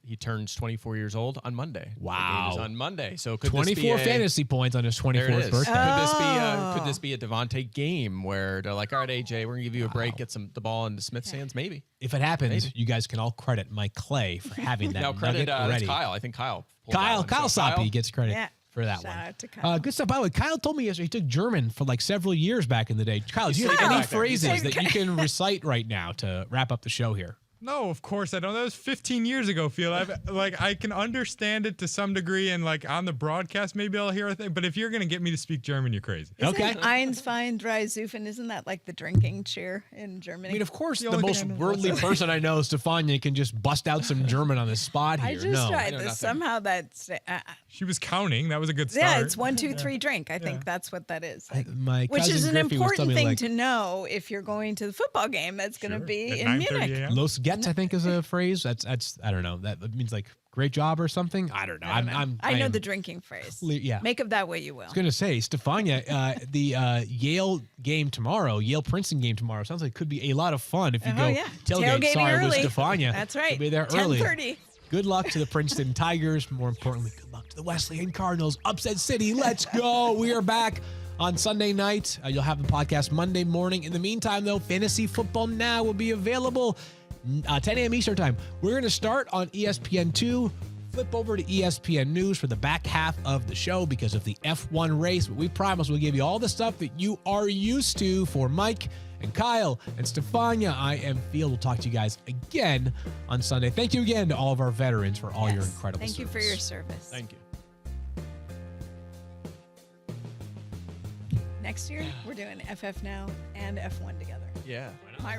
He turns 24 years old on Monday. Wow. The game is on Monday. So could 24 fantasy points on his 24th birthday. Could this be a Devontae game where they're like, all right, AJ, we're going to give you a break, get the ball into Smith's hands? Maybe. If it happens, you guys can all credit Mike Clay for having that now nugget ready. Kyle. I think Kyle Soppe gets credit for that Shout one. out to Kyle. Good stuff. By the way, Kyle told me yesterday he took German for like several years back in the day. Kyle, do you have any phrases that you can recite right now to wrap up the show here? No, of course I don't. That was 15 years ago, Phil. I can understand it to some degree, and like on the broadcast, maybe I'll hear a thing. But if you're gonna get me to speak German, you're crazy. Isn't Eins, fein, drei, Zufen, isn't that like the drinking cheer in Germany? I mean, of course, the most worldly person I know, Stephania, can just bust out some German on the spot here. I just tried this. Somehow that's... She was counting. That was a good start. Yeah, it's 1, 2, 3, drink. I think that's what that is. Like, which is an important thing to know if you're going to the football game that's going to be in Munich. Los Gets, I think, is a phrase. That's I don't know. That means like great job or something. I don't know. I know the drinking phrase. Yeah. Make of that what you will. I was going to say, Stephania, the Yale game tomorrow, Yale-Princeton game tomorrow, sounds like it could be a lot of fun if you go tailgate. Sorry, with Stephania. That's right. You'll be there early. 10:30. Good luck to the Princeton Tigers. More importantly, good luck to the Wesleyan Cardinals. Upset City, let's go. We are back on Sunday night. You'll have the podcast Monday morning. In the meantime, though, Fantasy Football Now will be available 10 a.m. Eastern Time. We're going to start on ESPN2, flip over to ESPN News for the back half of the show because of the F1 race. But we promise we'll give you all the stuff that you are used to. For Mike and Kyle and Stephania, I am Phil. We'll talk to you guys again on Sunday. Thank you again to all of our veterans for all your incredible service. Thank you for your service. Thank you. Next year, we're doing FF Now and F1 together. Yeah. My